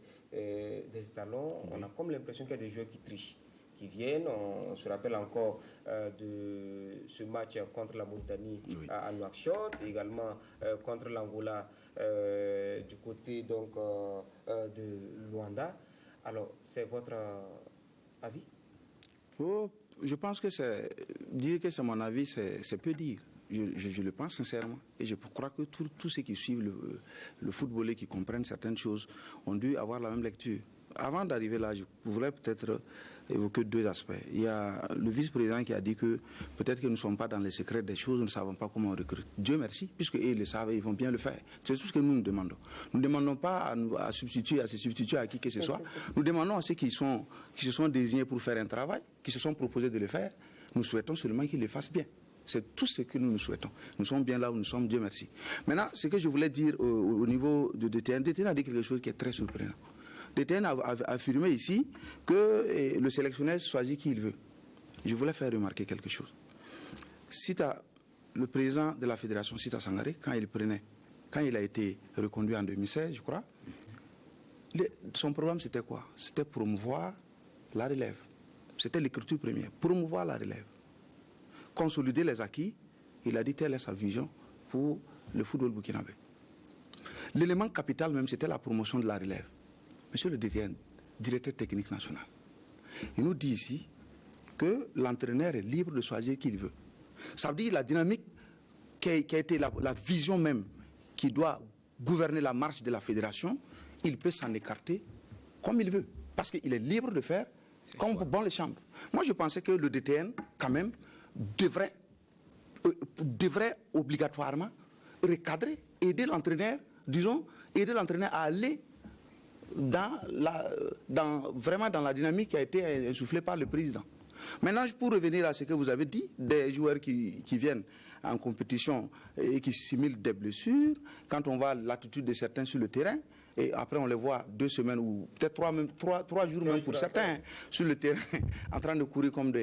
étalons. On a comme l'impression qu'il y a des joueurs qui trichent, qui viennent. On se rappelle encore de ce match contre la Mauritanie à Nouakchott, et également contre l'Angola du côté donc, de Luanda. Alors, c'est votre avis? Je pense que dire que c'est mon avis, c'est peu dire. Je le pense sincèrement. Et je crois que tous ceux qui suivent le football et qui comprennent certaines choses ont dû avoir la même lecture. Avant d'arriver là, je voulais peut-être évoquer deux aspects. Il y a le vice-président qui a dit que peut-être que nous ne sommes pas dans les secrets des choses, nous ne savons pas comment on recrute. Dieu merci, puisque ils le savent et ils vont bien le faire. C'est tout ce que nous demandons. Nous ne demandons pas à se substituer à qui que ce soit. Nous demandons à ceux qui se sont désignés pour faire un travail, qui se sont proposés de le faire. Nous souhaitons seulement qu'ils le fassent bien. C'est tout ce que nous souhaitons. Nous sommes bien là où nous sommes, Dieu merci. Maintenant, ce que je voulais dire au niveau de DTN, DTN a dit quelque chose qui est très surprenant. DTN a affirmé ici que le sélectionneur choisit qui il veut. Je voulais faire remarquer quelque chose. Le président de la fédération, Sita Sangaré, quand il a été reconduit en 2016, je crois, son programme c'était quoi? C'était promouvoir la relève. C'était l'écriture première, promouvoir la relève. Consolider les acquis, il a dit telle est sa vision pour le football burkinabé. L'élément capital même, c'était la promotion de la relève. Monsieur le DTN, directeur technique national, il nous dit ici que l'entraîneur est libre de choisir qui il veut. Ça veut dire la dynamique qui a été la vision même qui doit gouverner la marche de la fédération, il peut s'en écarter comme il veut. Parce qu'il est libre de faire comme bon les chambres. Moi, je pensais que le DTN, quand même, devrait obligatoirement recadrer, aider l'entraîneur à aller vraiment dans la dynamique qui a été insufflée par le président. Maintenant, pour revenir à ce que vous avez dit, des joueurs qui viennent en compétition et qui simulent des blessures, quand on voit l'attitude de certains sur le terrain, et après on les voit 2 semaines ou peut-être 3 jours même pour certains sur le terrain en train de courir comme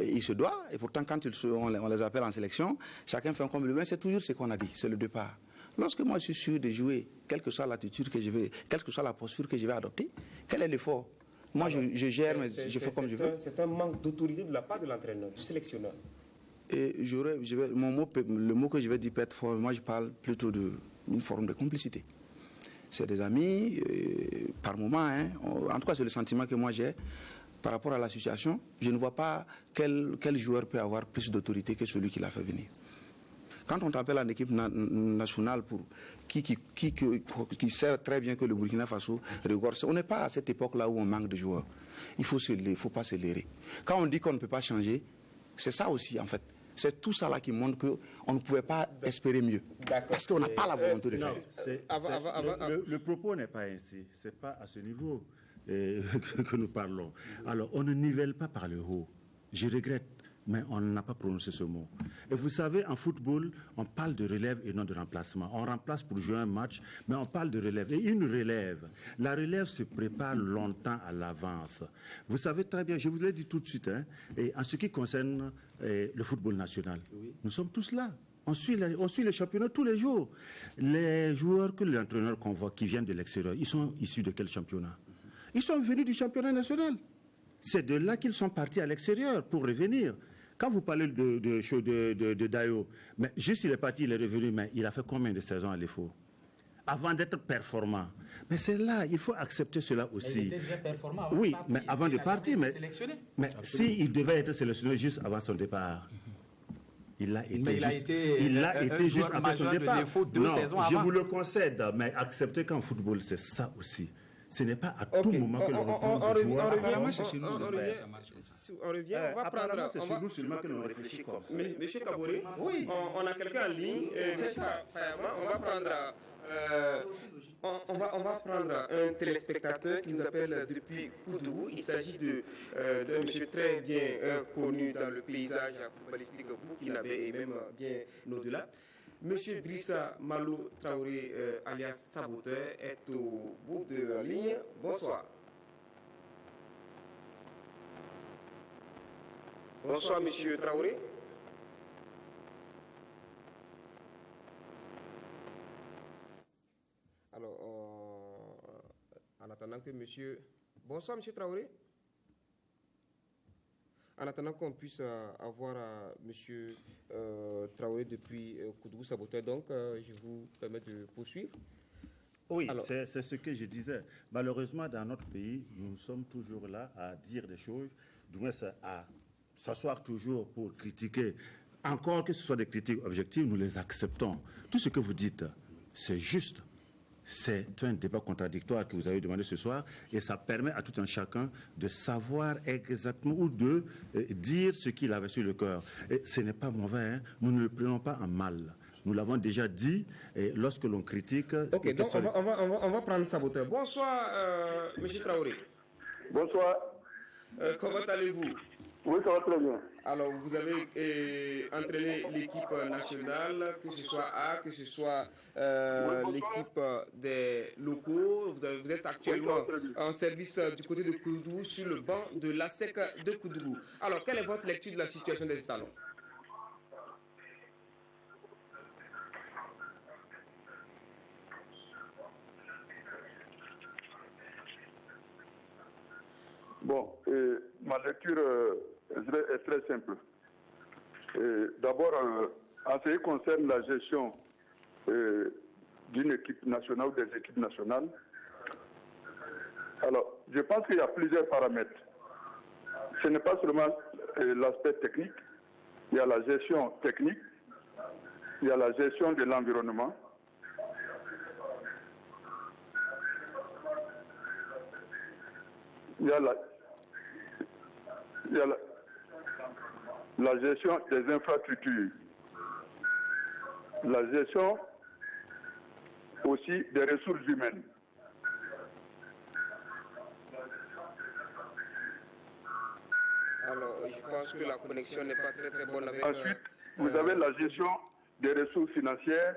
il se doit, et pourtant quand on les appelle en sélection, chacun fait comme lui-même. C'est toujours ce qu'on a dit, c'est le départ. Lorsque moi je suis sûr de jouer, quelle que soit l'attitude que je vais, quelle que soit la posture que je vais adopter, quel est l'effort? Moi je gère, mais je fais comme je veux. C'est un manque d'autorité de la part de l'entraîneur, du sélectionneur. Et le mot que je vais dire peut être fort, moi je parle plutôt d'une forme de complicité. C'est des amis, par moment, hein, en tout cas c'est le sentiment que moi j'ai par rapport à la situation. Je ne vois pas quel joueur peut avoir plus d'autorité que celui qui l'a fait venir. Quand on t'appelle en équipe nationale pour qui sait très bien que le Burkina Faso regorge, on n'est pas à cette époque-là où on manque de joueurs. Il faut pas se leurrer. Quand on dit qu'on ne peut pas changer, c'est ça aussi en fait. C'est tout ça là qui montre qu'on ne pouvait pas espérer mieux. Parce qu'on n'a pas la volonté de faire. Le propos n'est pas ainsi. Ce n'est pas à ce niveau que nous parlons. Alors, on ne nivelle pas par le haut. Je regrette, mais on n'a pas prononcé ce mot. Et vous savez, en football, on parle de relève et non de remplacement. On remplace pour jouer un match, mais on parle de relève. Et une relève, la relève se prépare longtemps à l'avance. Vous savez très bien, je vous l'ai dit tout de suite, et en ce qui concerne le football national, nous sommes tous là. On suit le championnat tous les jours. Les joueurs que l'entraîneur convoque, qui viennent de l'extérieur, ils sont issus de quel championnat? Ils sont venus du championnat national. C'est de là qu'ils sont partis à l'extérieur pour revenir. Quand vous parlez de Dayo, mais juste il est parti, il est revenu, mais il a fait combien de saisons à l'EFO avant d'être performant? Mais c'est là, il faut accepter cela aussi. Il était déjà performant avant de partir. Mais avant de partir, mais s'il devait être sélectionné juste avant son départ, il l'a été juste après son départ. Je vous le concède, mais acceptez qu'en football, c'est ça aussi. Ce n'est pas à tout moment que l'on reprend le joueur. Apparemment, c'est chez nous. On revient, on va prendre... C'est chez nous seulement que l'on réfléchit comme ça. Monsieur Kabouré, on a quelqu'un en ligne. On va prendre... on va prendre un téléspectateur qui nous appelle depuis Koudougou. Il s'agit d'un monsieur très bien connu dans le paysage footballistique burkinabé et même bien au-delà. Monsieur Drissa Malo Traoré, alias Saboteur, est au bout de la ligne. Bonsoir. Bonsoir, monsieur Traoré. Alors, en attendant que monsieur... Bonsoir, monsieur Traoré. En attendant qu'on puisse avoir monsieur Traoré depuis Koudougou Saboteur, donc je vous permets de poursuivre. Oui, c'est ce que je disais. Malheureusement, dans notre pays, nous sommes toujours là à dire des choses, du moins à s'asseoir toujours pour critiquer. Encore que ce soit des critiques objectives, nous les acceptons. Tout ce que vous dites, c'est juste. C'est un débat contradictoire que vous avez demandé ce soir et ça permet à tout un chacun de savoir exactement ou de dire ce qu'il avait sur le cœur. Et ce n'est pas mauvais, nous ne le prenons pas en mal. Nous l'avons déjà dit et lorsque l'on critique... Ok, donc on va prendre Saboteur. Bonsoir, monsieur Traoré. Bonsoir. Comment allez-vous? Oui, ça va très bien. Alors, vous avez entraîné l'équipe nationale, que ce soit A, que ce soit l'équipe des locaux. Vous êtes actuellement en service du côté de Koudougou sur le banc de l'ASEC de Koudougou. Alors, quelle est votre lecture de la situation des étalons? Bon, ma lecture est très simple. D'abord, en ce qui concerne la gestion d'une équipe nationale ou des équipes nationales, alors, je pense qu'il y a plusieurs paramètres. Ce n'est pas seulement l'aspect technique, il y a la gestion technique, il y a la gestion de l'environnement, il y a la gestion des infrastructures, la gestion aussi des ressources humaines. Alors, je pense que la connexion n'est pas très bonne avec... Ensuite, vous avez la gestion des ressources financières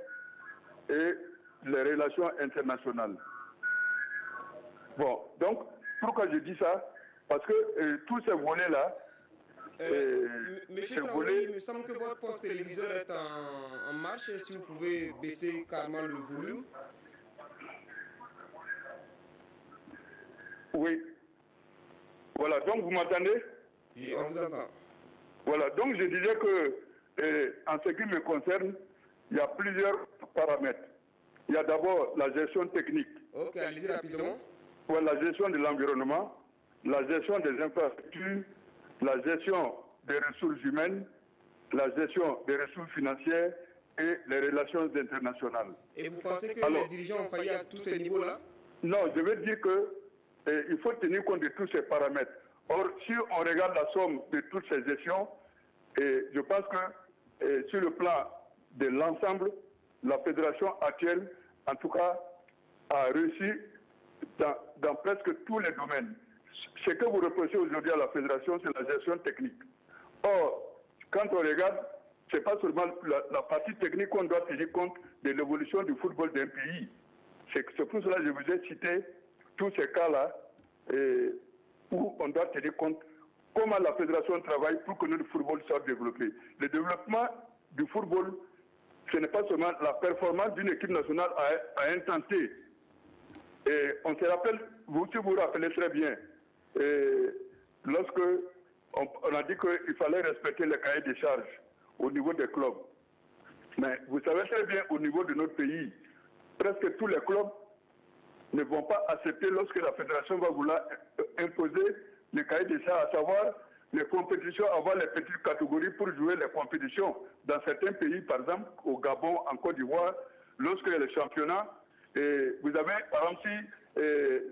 et les relations internationales. Bon, donc, pourquoi je dis ça? Parce que tous ces volets-là... Monsieur Traoré, il me semble que votre poste téléviseur est en marche. Si vous pouvez baisser carrément le volume. Oui. Voilà, donc vous m'entendez? Oui, on vous entend. Voilà, donc je disais que, en ce qui me concerne, il y a plusieurs paramètres. Il y a d'abord la gestion technique. Ok, allez-y rapidement. Voilà, la gestion de l'environnement, la gestion des infrastructures, la gestion des ressources humaines, la gestion des ressources financières et les relations internationales. Et vous pensez que les dirigeants ont failli à tous ces niveaux-là? Non, je veux dire qu'il faut tenir compte de tous ces paramètres. Or, si on regarde la somme de toutes ces gestions, je pense sur le plan de l'ensemble, la fédération actuelle, en tout cas, a réussi dans presque tous les domaines. Ce que vous reprochez aujourd'hui à la fédération, c'est la gestion technique. Or, quand on regarde, ce n'est pas seulement la partie technique qu'on doit tenir compte de l'évolution du football d'un pays. C'est pour cela que je vous ai cité tous ces cas-là où on doit tenir compte comment la fédération travaille pour que notre football soit développé. Le développement du football, ce n'est pas seulement la performance d'une équipe nationale à un temps T. Et on se rappelle, vous vous rappelez très bien, lorsque on a dit qu'il fallait respecter le cahier des charges au niveau des clubs. Mais vous savez très bien, au niveau de notre pays, presque tous les clubs ne vont pas accepter lorsque la fédération va vouloir imposer le cahier des charges, à savoir les compétitions, avoir les petites catégories pour jouer les compétitions. Dans certains pays, par exemple, au Gabon, en Côte d'Ivoire, lorsque les championnats, vous avez, par exemple, si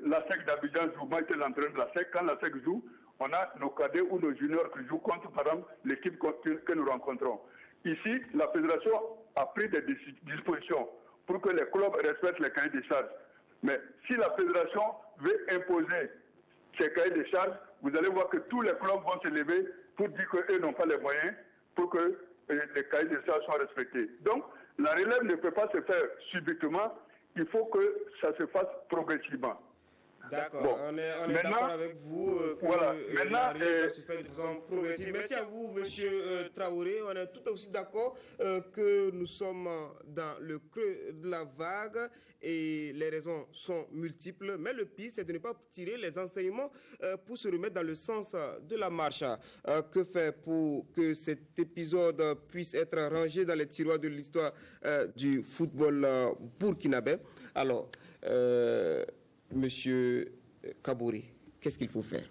la SEC d'Abidjan joue, moi j'étais l'entraîneur de la SEC, quand la SEC joue, on a nos cadets ou nos juniors qui jouent contre, par exemple, l'équipe que nous rencontrons. Ici, la fédération a pris des dispositions pour que les clubs respectent les cahiers des charges. Mais si la fédération veut imposer ces cahiers des charges, vous allez voir que tous les clubs vont se lever pour dire qu'eux n'ont pas les moyens pour que les cahiers des charges soient respectés. Donc, la relève ne peut pas se faire subitement, il faut que ça se fasse progressivement. D'accord, bon. on est d'accord avec vous que la relève se fait de façon progressive. Merci à vous, monsieur Traoré. On est tout aussi d'accord que nous sommes dans le creux de la vague et les raisons sont multiples. Mais le pire, c'est de ne pas tirer les enseignements pour se remettre dans le sens de la marche. Que faire pour que cet épisode puisse être rangé dans les tiroirs de l'histoire du football burkinabé? Alors, Monsieur Kabouri, qu'est-ce qu'il faut faire?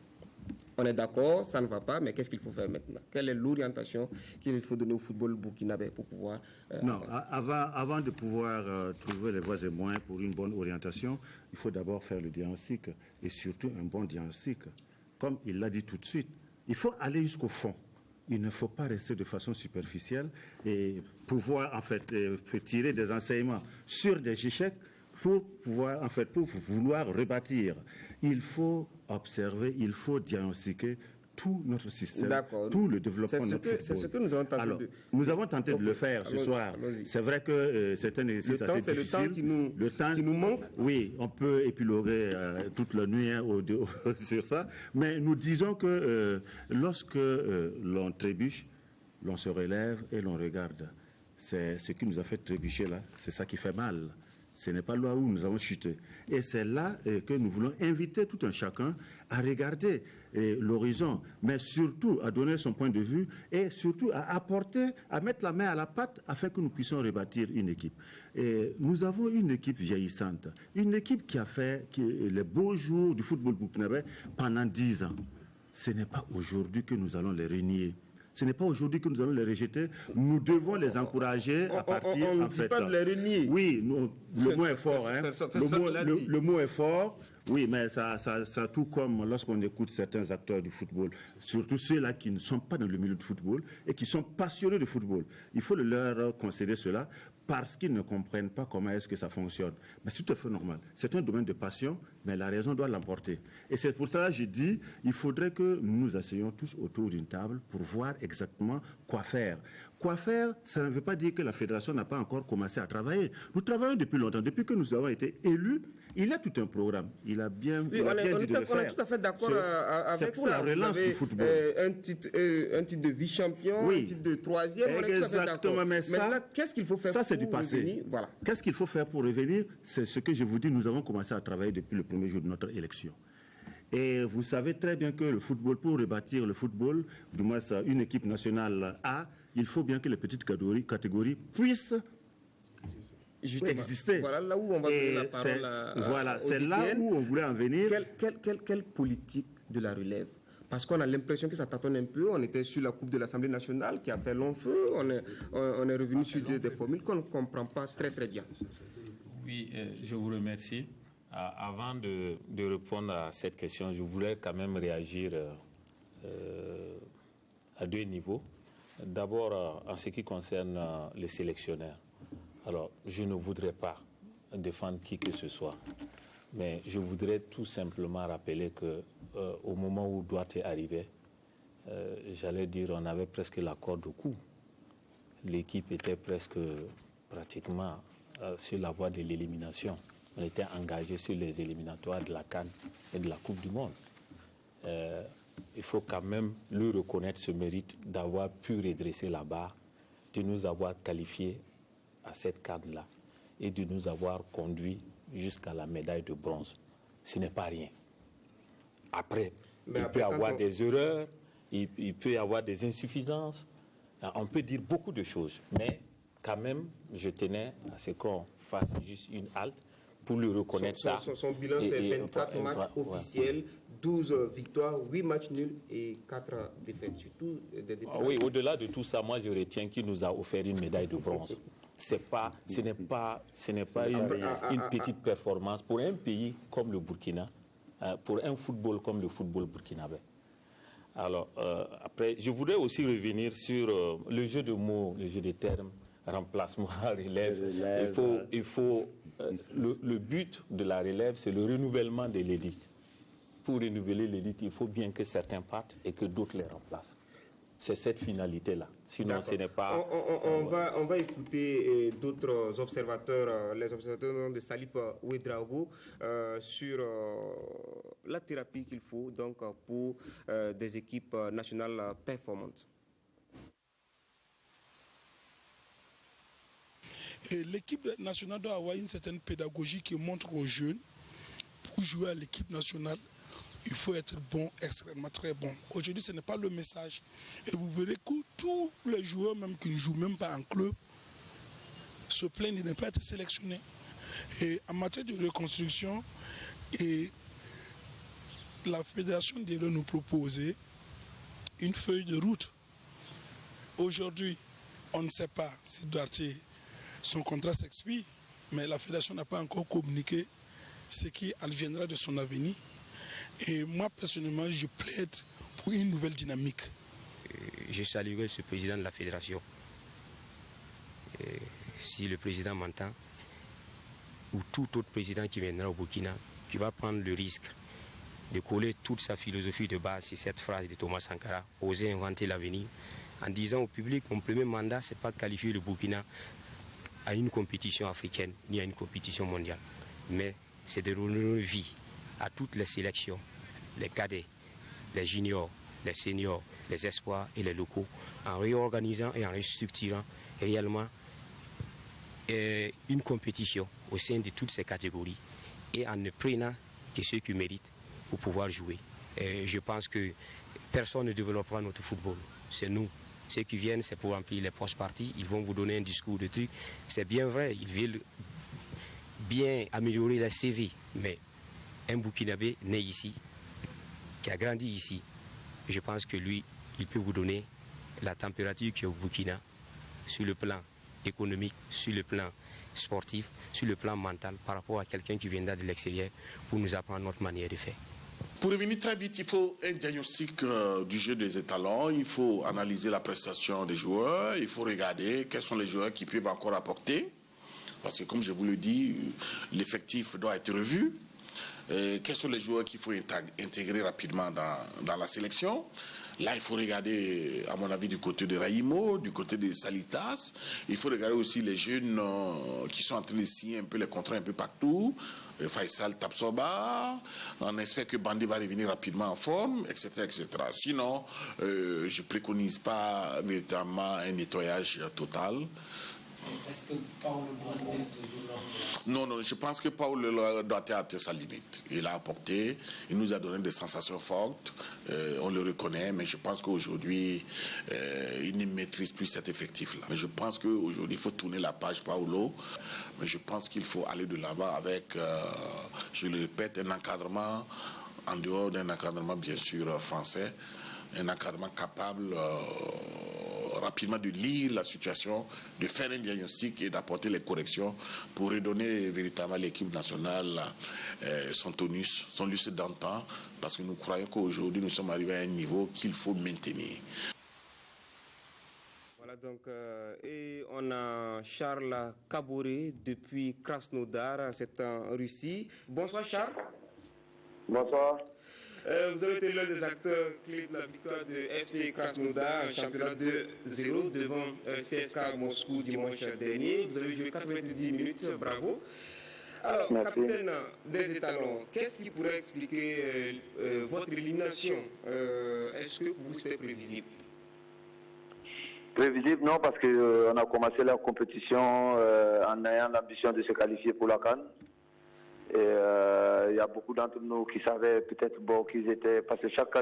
On est d'accord, ça ne va pas, mais qu'est-ce qu'il faut faire maintenant? Quelle est l'orientation qu'il faut donner au football burkinabé pour pouvoir... Non, avant de pouvoir trouver les voies et moyens pour une bonne orientation, il faut d'abord faire le diagnostic, et surtout un bon diagnostic. Comme il l'a dit tout de suite, il faut aller jusqu'au fond. Il ne faut pas rester de façon superficielle et pouvoir en fait tirer des enseignements sur des échecs pour pouvoir, en fait, pour vouloir rebâtir. Il faut observer, il faut diagnostiquer tout notre système, tout le développement de notre football. C'est ce que nous avons tenté de faire. Nous avons tenté de le faire ce soir. C'est vrai que c'est un exercice assez difficile. Le temps qui nous manque. Oui, on peut épiloguer toute la nuit sur ça. Mais nous disons que lorsque l'on trébuche, l'on se relève et l'on regarde. C'est ce qui nous a fait trébucher là. C'est ça qui fait mal. Ce n'est pas là où nous avons chuté. Et c'est là que nous voulons inviter tout un chacun à regarder l'horizon, mais surtout à donner son point de vue et surtout à apporter, à mettre la main à la pâte afin que nous puissions rebâtir une équipe. Et nous avons une équipe vieillissante, une équipe qui a fait les beaux jours du football burkinabé pendant 10 ans. Ce n'est pas aujourd'hui que nous allons les renier. Ce n'est pas aujourd'hui que nous allons les rejeter. Nous devons les encourager à partir. On ne dit pas de les renier. Oui, le mot est fort. Hein. Le mot est fort. Oui, mais ça tout comme lorsqu'on écoute certains acteurs du football, surtout ceux-là qui ne sont pas dans le milieu du football et qui sont passionnés de football. Il faut leur concéder cela parce qu'ils ne comprennent pas comment est-ce que ça fonctionne. Mais c'est tout à fait normal. C'est un domaine de passion, mais la raison doit l'emporter. Et c'est pour cela que je dis, il faudrait que nous nous asseyions tous autour d'une table pour voir exactement quoi faire. Quoi faire, ça ne veut pas dire que la fédération n'a pas encore commencé à travailler. Nous travaillons depuis longtemps. Depuis que nous avons été élus, il y a tout un programme. Il a bien dit de le faire. On est tout à fait d'accord avec pour ça. La relance du football. Un titre de vice-champion, un titre de troisième. Exactement, mais ça, maintenant, qu'est-ce qu'il faut faire ça, c'est du passé. Voilà. Qu'est-ce qu'il faut faire pour revenir? C'est ce que je vous dis, nous avons commencé à travailler depuis le premier jour de notre élection. Et vous savez très bien que le football, pour rebâtir le football, du moins une équipe nationale A, il faut bien que les petites catégories puissent exister. Voilà là où on va donner la parole Voilà, c'est là où on voulait en venir. Quelle politique de la relève? Parce qu'on a l'impression que ça tâtonne un peu. On était sur la coupe de l'Assemblée nationale qui a fait long feu. On est revenu sur des formules qu'on ne comprend pas très bien. Oui, je vous remercie. Avant de répondre à cette question, je voulais quand même réagir à deux niveaux. D'abord, en ce qui concerne les sélectionneurs, alors je ne voudrais pas défendre qui que ce soit, mais je voudrais tout simplement rappeler qu'au moment où Douat est arrivé, j'allais dire, on avait presque la corde au cou. L'équipe était pratiquement sur la voie de l'élimination. On était engagé sur les éliminatoires de la CAN et de la Coupe du Monde. Il faut quand même lui reconnaître ce mérite d'avoir pu redresser la barre, de nous avoir qualifiés à cette CAN-là et de nous avoir conduits jusqu'à la médaille de bronze. Ce n'est pas rien. Après, il peut y avoir des erreurs, il peut y avoir des insuffisances, on peut dire beaucoup de choses, mais quand même, je tenais à ce qu'on fasse juste une halte pour lui reconnaître ça. Son bilan, c'est 24 matchs officiels, 12 victoires, 8 matchs nuls et 4 défaites. Surtout des défaites. Oui, au-delà de tout ça, moi je retiens qu'il nous a offert une médaille de bronze. Ce n'est pas une petite performance pour un pays comme le Burkina, pour un football comme le football burkinabé. Alors, après, je voudrais aussi revenir sur le jeu de mots, le jeu de termes, remplacement, relève. Le but de la relève, c'est le renouvellement de l'élite. Pour renouveler l'élite, il faut bien que certains partent et que d'autres les remplacent. C'est cette finalité-là. Sinon, ce n'est pas... On va écouter d'autres observateurs, les observateurs de Salif Ouedraogo, sur la thérapie qu'il faut donc, pour des équipes nationales performantes. L'équipe nationale doit avoir une certaine pédagogie qui montre aux jeunes, pour jouer à l'équipe nationale, il faut être bon, extrêmement très bon. Aujourd'hui, ce n'est pas le message. Et vous verrez que tous les joueurs, même qui ne jouent même pas en club, se plaignent de ne pas être sélectionnés. Et en matière de reconstruction, et la fédération devrait nous proposer une feuille de route. Aujourd'hui, on ne sait pas si Duarte, son contrat s'expire, mais la fédération n'a pas encore communiqué ce qui adviendra de son avenir. Et moi, personnellement, je plaide pour une nouvelle dynamique. Je saluerai ce président de la fédération. Si le président m'entend, ou tout autre président qui viendra au Burkina, qui va prendre le risque de coller toute sa philosophie de base sur cette phrase de Thomas Sankara, oser inventer l'avenir, en disant au public, mon premier mandat, ce n'est pas de qualifier le Burkina à une compétition africaine, ni à une compétition mondiale, mais c'est de donner vie à toutes les sélections, les cadets, les juniors, les seniors, les espoirs et les locaux, en réorganisant et en restructurant réellement une compétition au sein de toutes ces catégories et en ne prenant que ceux qui méritent pour pouvoir jouer. Et je pense que personne ne développera notre football, c'est nous. Ceux qui viennent, c'est pour remplir les postes partis, ils vont vous donner un discours de trucs. C'est bien vrai, ils veulent bien améliorer la CV, mais un Burkinabé né ici, qui a grandi ici, je pense que lui, il peut vous donner la température qu'il y a au Burkina sur le plan économique, sur le plan sportif, sur le plan mental, par rapport à quelqu'un qui viendra de l'extérieur pour nous apprendre notre manière de faire. Pour revenir très vite, il faut un diagnostic du jeu des étalons, il faut analyser la prestation des joueurs, il faut regarder quels sont les joueurs qui peuvent encore apporter, parce que comme je vous le dis, l'effectif doit être revu. Quels sont les joueurs qu'il faut intégrer rapidement dans la sélection. Là, il faut regarder, à mon avis, du côté de Raïmo, du côté de Salitas. Il faut regarder aussi les jeunes qui sont en train de signer un peu les contrats un peu partout. Faisal Tapsoba. On espère que Bandé va revenir rapidement en forme, etc. etc. Sinon, je ne préconise pas véritablement un nettoyage total. Est-ce que Paul Duarte est toujours là? Non, je pense que Paul Duarte a atteint sa limite. Il a apporté, il nous a donné des sensations fortes, on le reconnaît, mais je pense qu'aujourd'hui, il ne maîtrise plus cet effectif-là. Mais je pense qu'aujourd'hui, il faut tourner la page Paolo, mais je pense qu'il faut aller de l'avant avec, je le répète, un encadrement, en dehors d'un encadrement bien sûr français, un encadrement capable rapidement de lire la situation, de faire un diagnostic et d'apporter les corrections pour redonner véritablement à l'équipe nationale son tonus, son lustre d'antan, parce que nous croyons qu'aujourd'hui nous sommes arrivés à un niveau qu'il faut maintenir. Et on a Charles Kaboré depuis Krasnodar, c'est en Russie. Bonsoir Charles. Bonsoir. Vous avez été l'un des acteurs clés de la victoire de FC Krasnodar, un championnat 2-0 devant CSKA Moscou dimanche dernier. Vous avez joué 90 minutes, bravo. Alors, merci. Capitaine des étalons, qu'est-ce qui pourrait expliquer votre élimination? Est-ce que pour vous c'était prévisible? Prévisible, non, parce qu'on a commencé la compétition en ayant l'ambition de se qualifier pour la CAN. Et il y a beaucoup d'entre nous qui savaient peut-être qu'ils étaient... Parce que chaque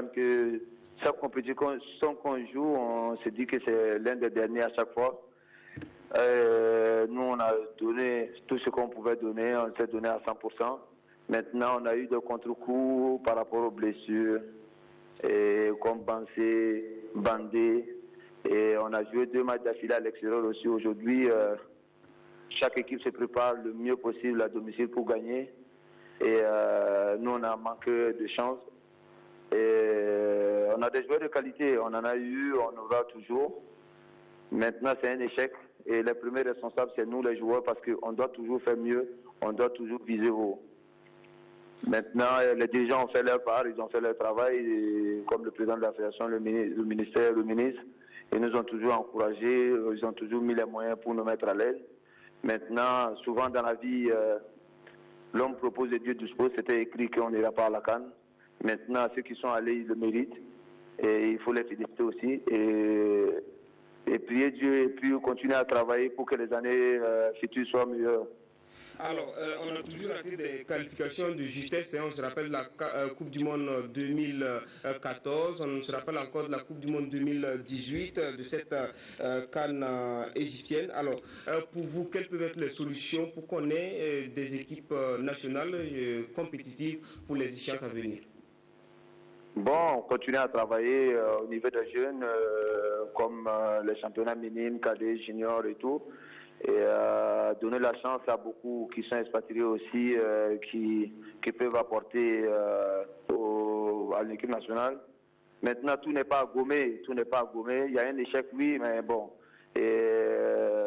compétition qu'on joue, on se dit que c'est l'un des derniers à chaque fois. Nous, on a donné tout ce qu'on pouvait donner, on s'est donné à 100%. Maintenant, on a eu des contre-coups par rapport aux blessures, et comme Bansé, Bandé. Et on a joué 2 matchs d'affilée à l'extérieur aussi. Aujourd'hui, chaque équipe se prépare le mieux possible à domicile pour gagner. Et nous, on a manqué de chance. Et on a des joueurs de qualité. On en a eu, on en aura toujours. Maintenant, c'est un échec. Et les premiers responsables, c'est nous, les joueurs, parce qu'on doit toujours faire mieux. On doit toujours viser haut. Maintenant, les dirigeants ont fait leur part, ils ont fait leur travail. Et comme le président de la fédération, le ministère, le ministre, ils nous ont toujours encouragés. Ils ont toujours mis les moyens pour nous mettre à l'aise. Maintenant, souvent dans la vie, l'homme propose et Dieu dispose. C'était écrit qu'on n'ira pas à la CAN. Maintenant, ceux qui sont allés, ils le méritent. Et il faut les féliciter aussi. Et prier Dieu et puis continuer à travailler pour que les années futures soient meilleures. Alors, on a toujours raté des qualifications de justesse. On se rappelle la Coupe du Monde 2014, on se rappelle encore de la Coupe du Monde 2018, de cette CAN égyptienne. Alors, pour vous, quelles peuvent être les solutions pour qu'on ait des équipes nationales compétitives pour les échéances à venir? Bon, on continue à travailler au niveau des jeunes, comme les championnats minimes, cadets, juniors et tout. Et donner la chance à beaucoup qui sont expatriés aussi, qui peuvent apporter à l'équipe nationale. Maintenant, tout n'est pas gommé, Il y a un échec, oui, mais bon. Et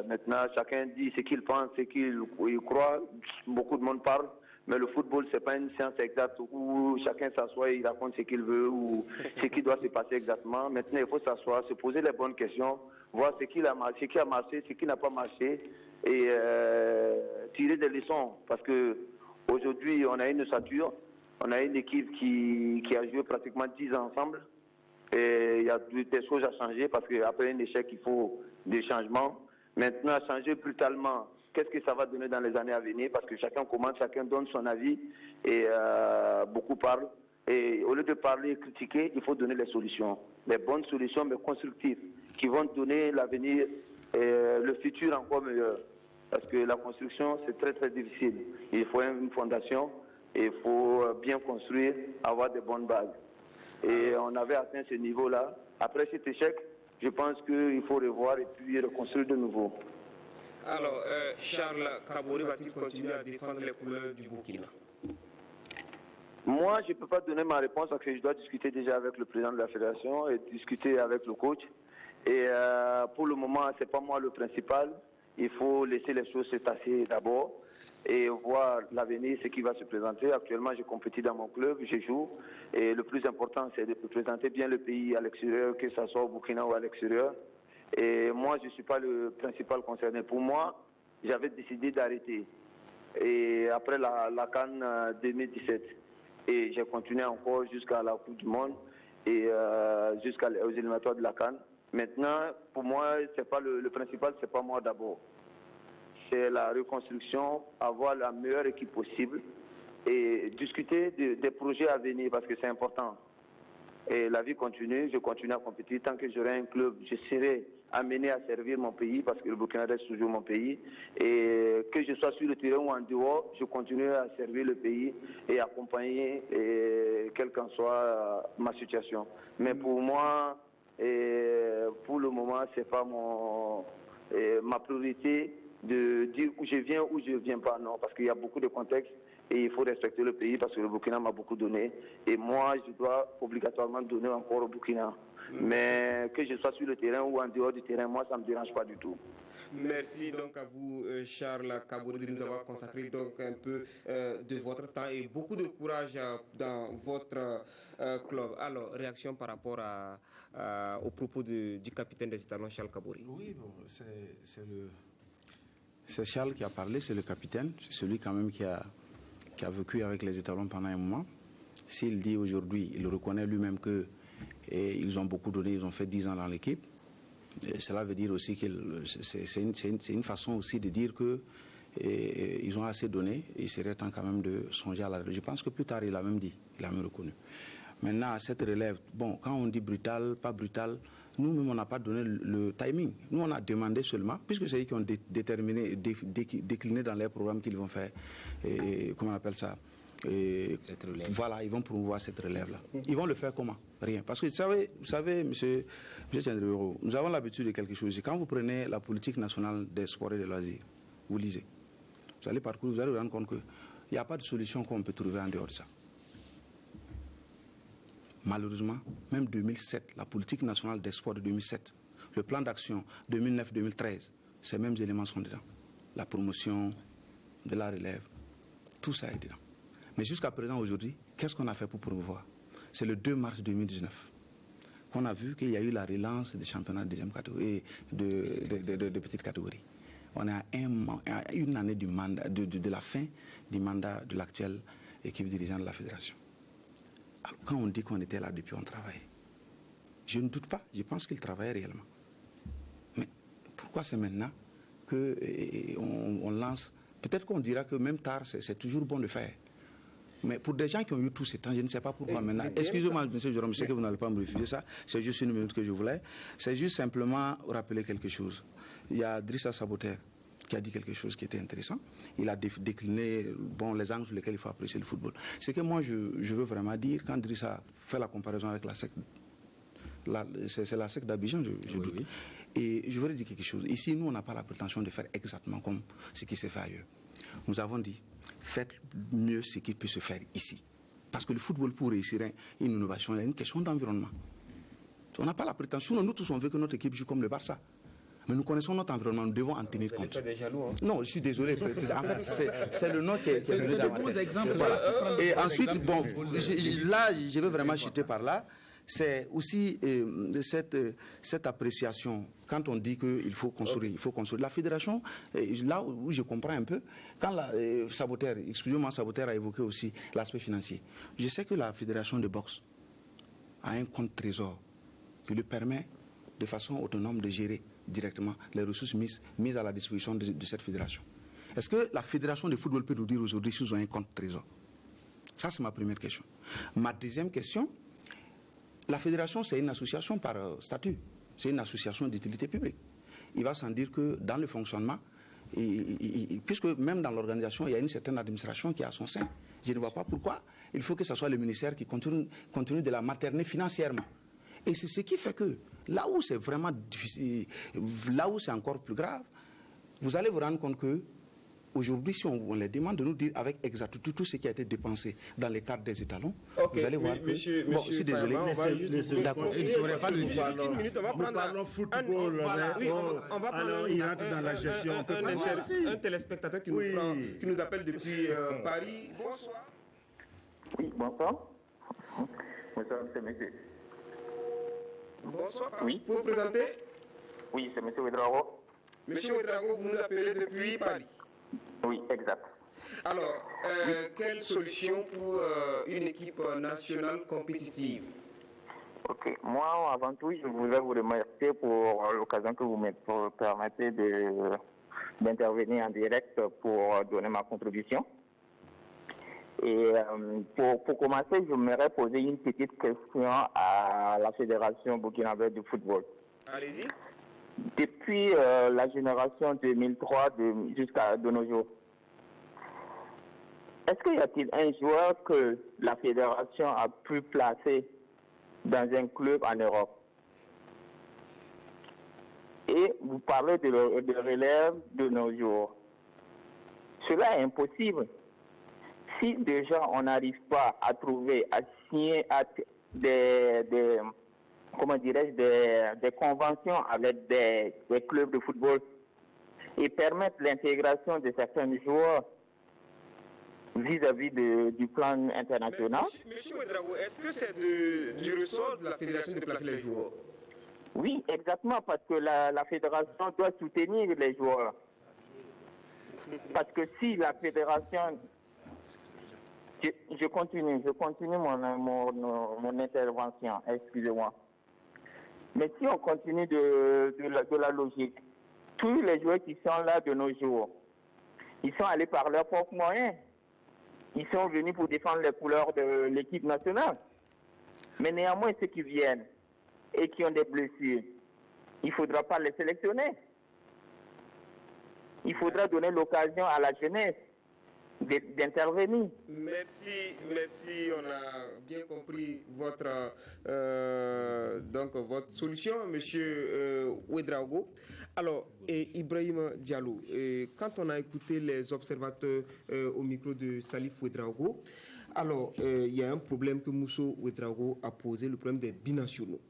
maintenant, chacun dit ce qu'il pense, ce qu'il croit. Beaucoup de monde parle. Mais le football, c'est pas une science exacte où chacun s'assoit et il raconte ce qu'il veut ou ce qui doit se passer exactement. Maintenant, il faut s'asseoir, se poser les bonnes questions, voir ce qui a marché, ce qui n'a pas marché et tirer des leçons. Parce que aujourd'hui, on a une ossature, on a une équipe qui a joué pratiquement 10 ans ensemble et il y a des choses à changer parce qu'après un échec, il faut des changements. Maintenant, changer brutalement. Qu'est-ce que ça va donner dans les années à venir? Parce que chacun commente, chacun donne son avis et beaucoup parlent. Et au lieu de parler et critiquer, il faut donner les solutions. Les bonnes solutions, mais constructives, qui vont donner l'avenir et le futur encore meilleur. Parce que la construction, c'est très très difficile. Il faut une fondation, et il faut bien construire, avoir de bonnes bases. Et on avait atteint ce niveau-là. Après cet échec, je pense qu'il faut revoir et puis reconstruire de nouveau. Alors, Charles Kaboré va-t-il continuer à défendre les couleurs du Burkina? Moi, je ne peux pas donner ma réponse parce que je dois discuter déjà avec le président de la fédération et discuter avec le coach. Et pour le moment, ce n'est pas moi le principal. Il faut laisser les choses se tasser d'abord et voir l'avenir, ce qui va se présenter. Actuellement, je compétis dans mon club, je joue. Et le plus important, c'est de présenter bien le pays à l'extérieur, que ce soit au Burkina ou à l'extérieur. Et moi, je ne suis pas le principal concerné. Pour moi, j'avais décidé d'arrêter. Et après la CAN 2017. Et j'ai continué encore jusqu'à la Coupe du Monde et jusqu'aux éliminatoires de la CAN. Maintenant, pour moi, c'est pas le principal, c'est pas moi d'abord. C'est la reconstruction, avoir la meilleure équipe possible et discuter des projets à venir parce que c'est important. Et la vie continue, je continue à compétir. Tant que j'aurai un club, je serai amené à servir mon pays parce que le Burkina reste toujours mon pays. Et que je sois sur le terrain ou en dehors, je continue à servir le pays et accompagner, quelle qu'en soit ma situation. Mais pour moi, pour le moment, c'est pas ma priorité de dire où je viens ou je ne viens pas. Non, parce qu'il y a beaucoup de contextes Et il faut respecter le pays parce que le Burkina m'a beaucoup donné. Et moi, je dois obligatoirement donner encore au Burkina. Mais que je sois sur le terrain ou en dehors du terrain, moi, ça ne me dérange pas du tout. Merci donc à vous, Charles Kabouri, de nous avoir consacré donc un peu de votre temps et beaucoup de courage dans votre club. Alors, réaction par rapport au propos du capitaine des Étalons, Charles Kabouri. Oui, bon, c'est Charles qui a parlé, c'est le capitaine, c'est celui quand même qui a vécu avec les Étalons pendant un moment. S'il dit aujourd'hui, il reconnaît lui-même qu'ils ont beaucoup donné, ils ont fait 10 ans dans l'équipe. Cela veut dire aussi que c'est une façon aussi de dire qu'ils ont assez donné et il serait temps quand même de songer à la relève. Je pense que plus tard, il a même dit, il a même reconnu. Maintenant, cette relève, bon, quand on dit brutal, pas brutal, nous-mêmes, on n'a pas donné le timing. Nous, on a demandé seulement, puisque c'est eux qui ont déterminé, décliné dans les programmes qu'ils vont faire, comment on appelle ça, voilà, ils vont promouvoir cette relève-là. Ils vont le faire comment? Rien. Parce que vous savez, monsieur Tchandrero, nous avons l'habitude de quelque chose. Quand vous prenez la politique nationale des sports et des loisirs, vous lisez, vous allez parcourir, vous allez vous rendre compte qu'il n'y a pas de solution qu'on peut trouver en dehors de ça. Malheureusement, même 2007, la politique nationale des sports de 2007, le plan d'action 2009-2013, ces mêmes éléments sont dedans. La promotion de la relève, tout ça est dedans. Mais jusqu'à présent, aujourd'hui, qu'est-ce qu'on a fait pour promouvoir? C'est le 2 mars 2019 qu'on a vu qu'il y a eu la relance des championnats de deuxième catégorie, de petite catégorie. On est à une année du mandat, de la fin du mandat de l'actuelle équipe dirigeante de la fédération. Alors, quand on dit qu'on était là depuis, on travaillait. Je ne doute pas, je pense qu'il travaillait réellement. Mais pourquoi c'est maintenant qu'on lance? Peut-être qu'on dira que même tard, c'est toujours bon de faire. Mais pour des gens qui ont eu tout ce temps, je ne sais pas pourquoi maintenant. Excusez-moi, monsieur Jérôme, je sais que vous n'allez pas me refuser ça. C'est juste une minute que je voulais. C'est juste simplement rappeler quelque chose. Il y a Drissa Saboter qui a dit quelque chose qui était intéressant. Il a décliné les angles sur lesquels il faut apprécier le football. C'est que moi, je veux vraiment dire, quand Drissa fait la comparaison avec la secte, c'est la secte d'Abidjan, je doute. Oui. Et je voudrais dire quelque chose. Ici, nous, on n'a pas la prétention de faire exactement comme ce qui s'est fait ailleurs. Nous avons dit, faites mieux ce qui peut se faire ici. Parce que le football, pour réussir une innovation, il y a une question d'environnement. On n'a pas la prétention, nous tous on veut que notre équipe joue comme le Barça. Mais nous connaissons notre environnement, nous devons en tenir compte. Vous êtes des jaloux, hein? Non, je suis désolé. En fait, c'est le nom qui est venu dans ma tête. Voilà. Et ensuite, bon, là, je veux vraiment chuter par là. C'est aussi cette appréciation, quand on dit qu'il faut construire, il faut construire. La fédération, là où je comprends un peu, quand Saboter a évoqué aussi l'aspect financier. Je sais que la fédération de boxe a un compte trésor qui lui permet de façon autonome de gérer directement les ressources mises à la disposition de cette fédération. Est-ce que la fédération de football peut nous dire aujourd'hui s'ils ont un compte trésor? Ça, c'est ma première question. Ma deuxième question, la fédération, c'est une association par statut. C'est une association d'utilité publique. Il va sans dire que dans le fonctionnement, puisque même dans l'organisation, il y a une certaine administration qui est à son sein. Je ne vois pas pourquoi il faut que ce soit le ministère qui continue de la materner financièrement. Et c'est ce qui fait que là où c'est vraiment difficile, là où c'est encore plus grave, vous allez vous rendre compte que aujourd'hui, si on les demande de nous dire avec exactitude tout ce qui a été dépensé dans les cadres des étalons, vous allez voir que... Bon, je suis désolé. D'accord. Nous parlons football. On va prendre un téléspectateur qui nous appelle depuis Paris. Bonsoir. Oui, bonsoir. Bonsoir, c'est monsieur. Bonsoir. Oui. Vous vous présentez? Oui, c'est monsieur Ouedraogo. Monsieur Ouedraogo, vous nous appelez depuis Paris? Oui, exact. Alors, quelle solution pour une équipe nationale compétitive? Ok, moi avant tout, je voulais vous remercier pour l'occasion que vous me permettez d'intervenir en direct pour donner ma contribution. Et pour commencer, je voudrais poser une petite question à la Fédération burkinabé de football. Allez-y. Depuis la génération 2003 jusqu'à de nos jours, est-ce qu'il y a-t-il un joueur que la fédération a pu placer dans un club en Europe? Et vous parlez de relève de nos jours. Cela est impossible. si déjà on n'arrive pas à trouver, à signer des conventions avec des clubs de football et permettre l'intégration de certains joueurs vis-à-vis du plan international. Monsieur Ouedraogo, est-ce que c'est du ressort de la fédération de placer les joueurs? Oui, exactement, parce que la fédération doit soutenir les joueurs. Parce que si la fédération... Je continue mon intervention, excusez-moi. Mais si on continue de la logique, tous les joueurs qui sont là de nos jours, ils sont allés par leurs propres moyens. Ils sont venus pour défendre les couleurs de l'équipe nationale. Mais néanmoins, ceux qui viennent et qui ont des blessures, il ne faudra pas les sélectionner. Il faudra donner l'occasion à la jeunesse d'intervenir. Merci, on a bien compris votre solution, monsieur Ouedraogo. Alors, Ibrahim Diallo, quand on a écouté les observateurs au micro de Salif Ouedraogo, alors il y a un problème que Mousso Ouedraogo a posé, le problème des binationaux.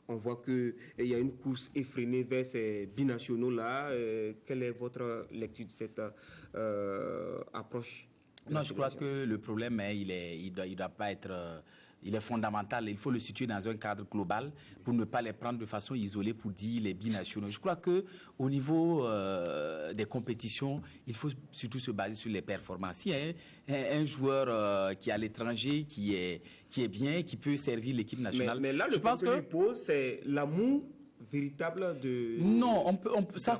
On voit qu'il y a une course effrénée vers ces binationaux-là. Quelle est votre lecture de cette approche? Non, je crois que le problème, il doit pas être... il est fondamental. Il faut le situer dans un cadre global pour ne pas les prendre de façon isolée pour dire les binationaux. Je crois qu'au niveau des compétitions, il faut surtout se baser sur les performances. Si un joueur qui est à l'étranger, qui est bien, qui peut servir l'équipe nationale... Mais là, le problème que lui pose, c'est l'amour véritable de... Non, ça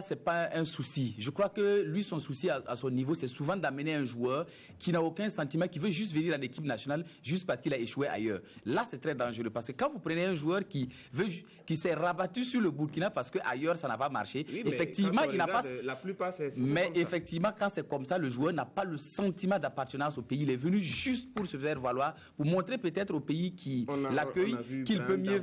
c'est pas un souci. Je crois que lui, son souci à son niveau, c'est souvent d'amener un joueur qui n'a aucun sentiment, qui veut juste venir à l'équipe nationale juste parce qu'il a échoué ailleurs. Là, c'est très dangereux parce que quand vous prenez un joueur qui s'est rabattu sur le Burkina parce qu'ailleurs ça n'a pas marché, oui, effectivement, il n'a pas... La plupart, c'est mais effectivement, quand c'est comme ça, le joueur n'a pas le sentiment d'appartenance au pays. Il est venu juste pour se faire valoir, pour montrer peut-être au pays qui l'accueille qu'il peut mieux...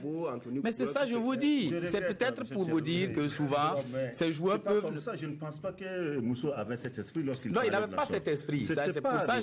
Mais c'est ça, je vous dis. C'est peut-être pour vous dire que souvent, ces joueurs peuvent... Comme ça, je ne pense pas que Mousso avait cet esprit lorsqu'il... Non, il n'avait pas cet esprit. C'est pour ça...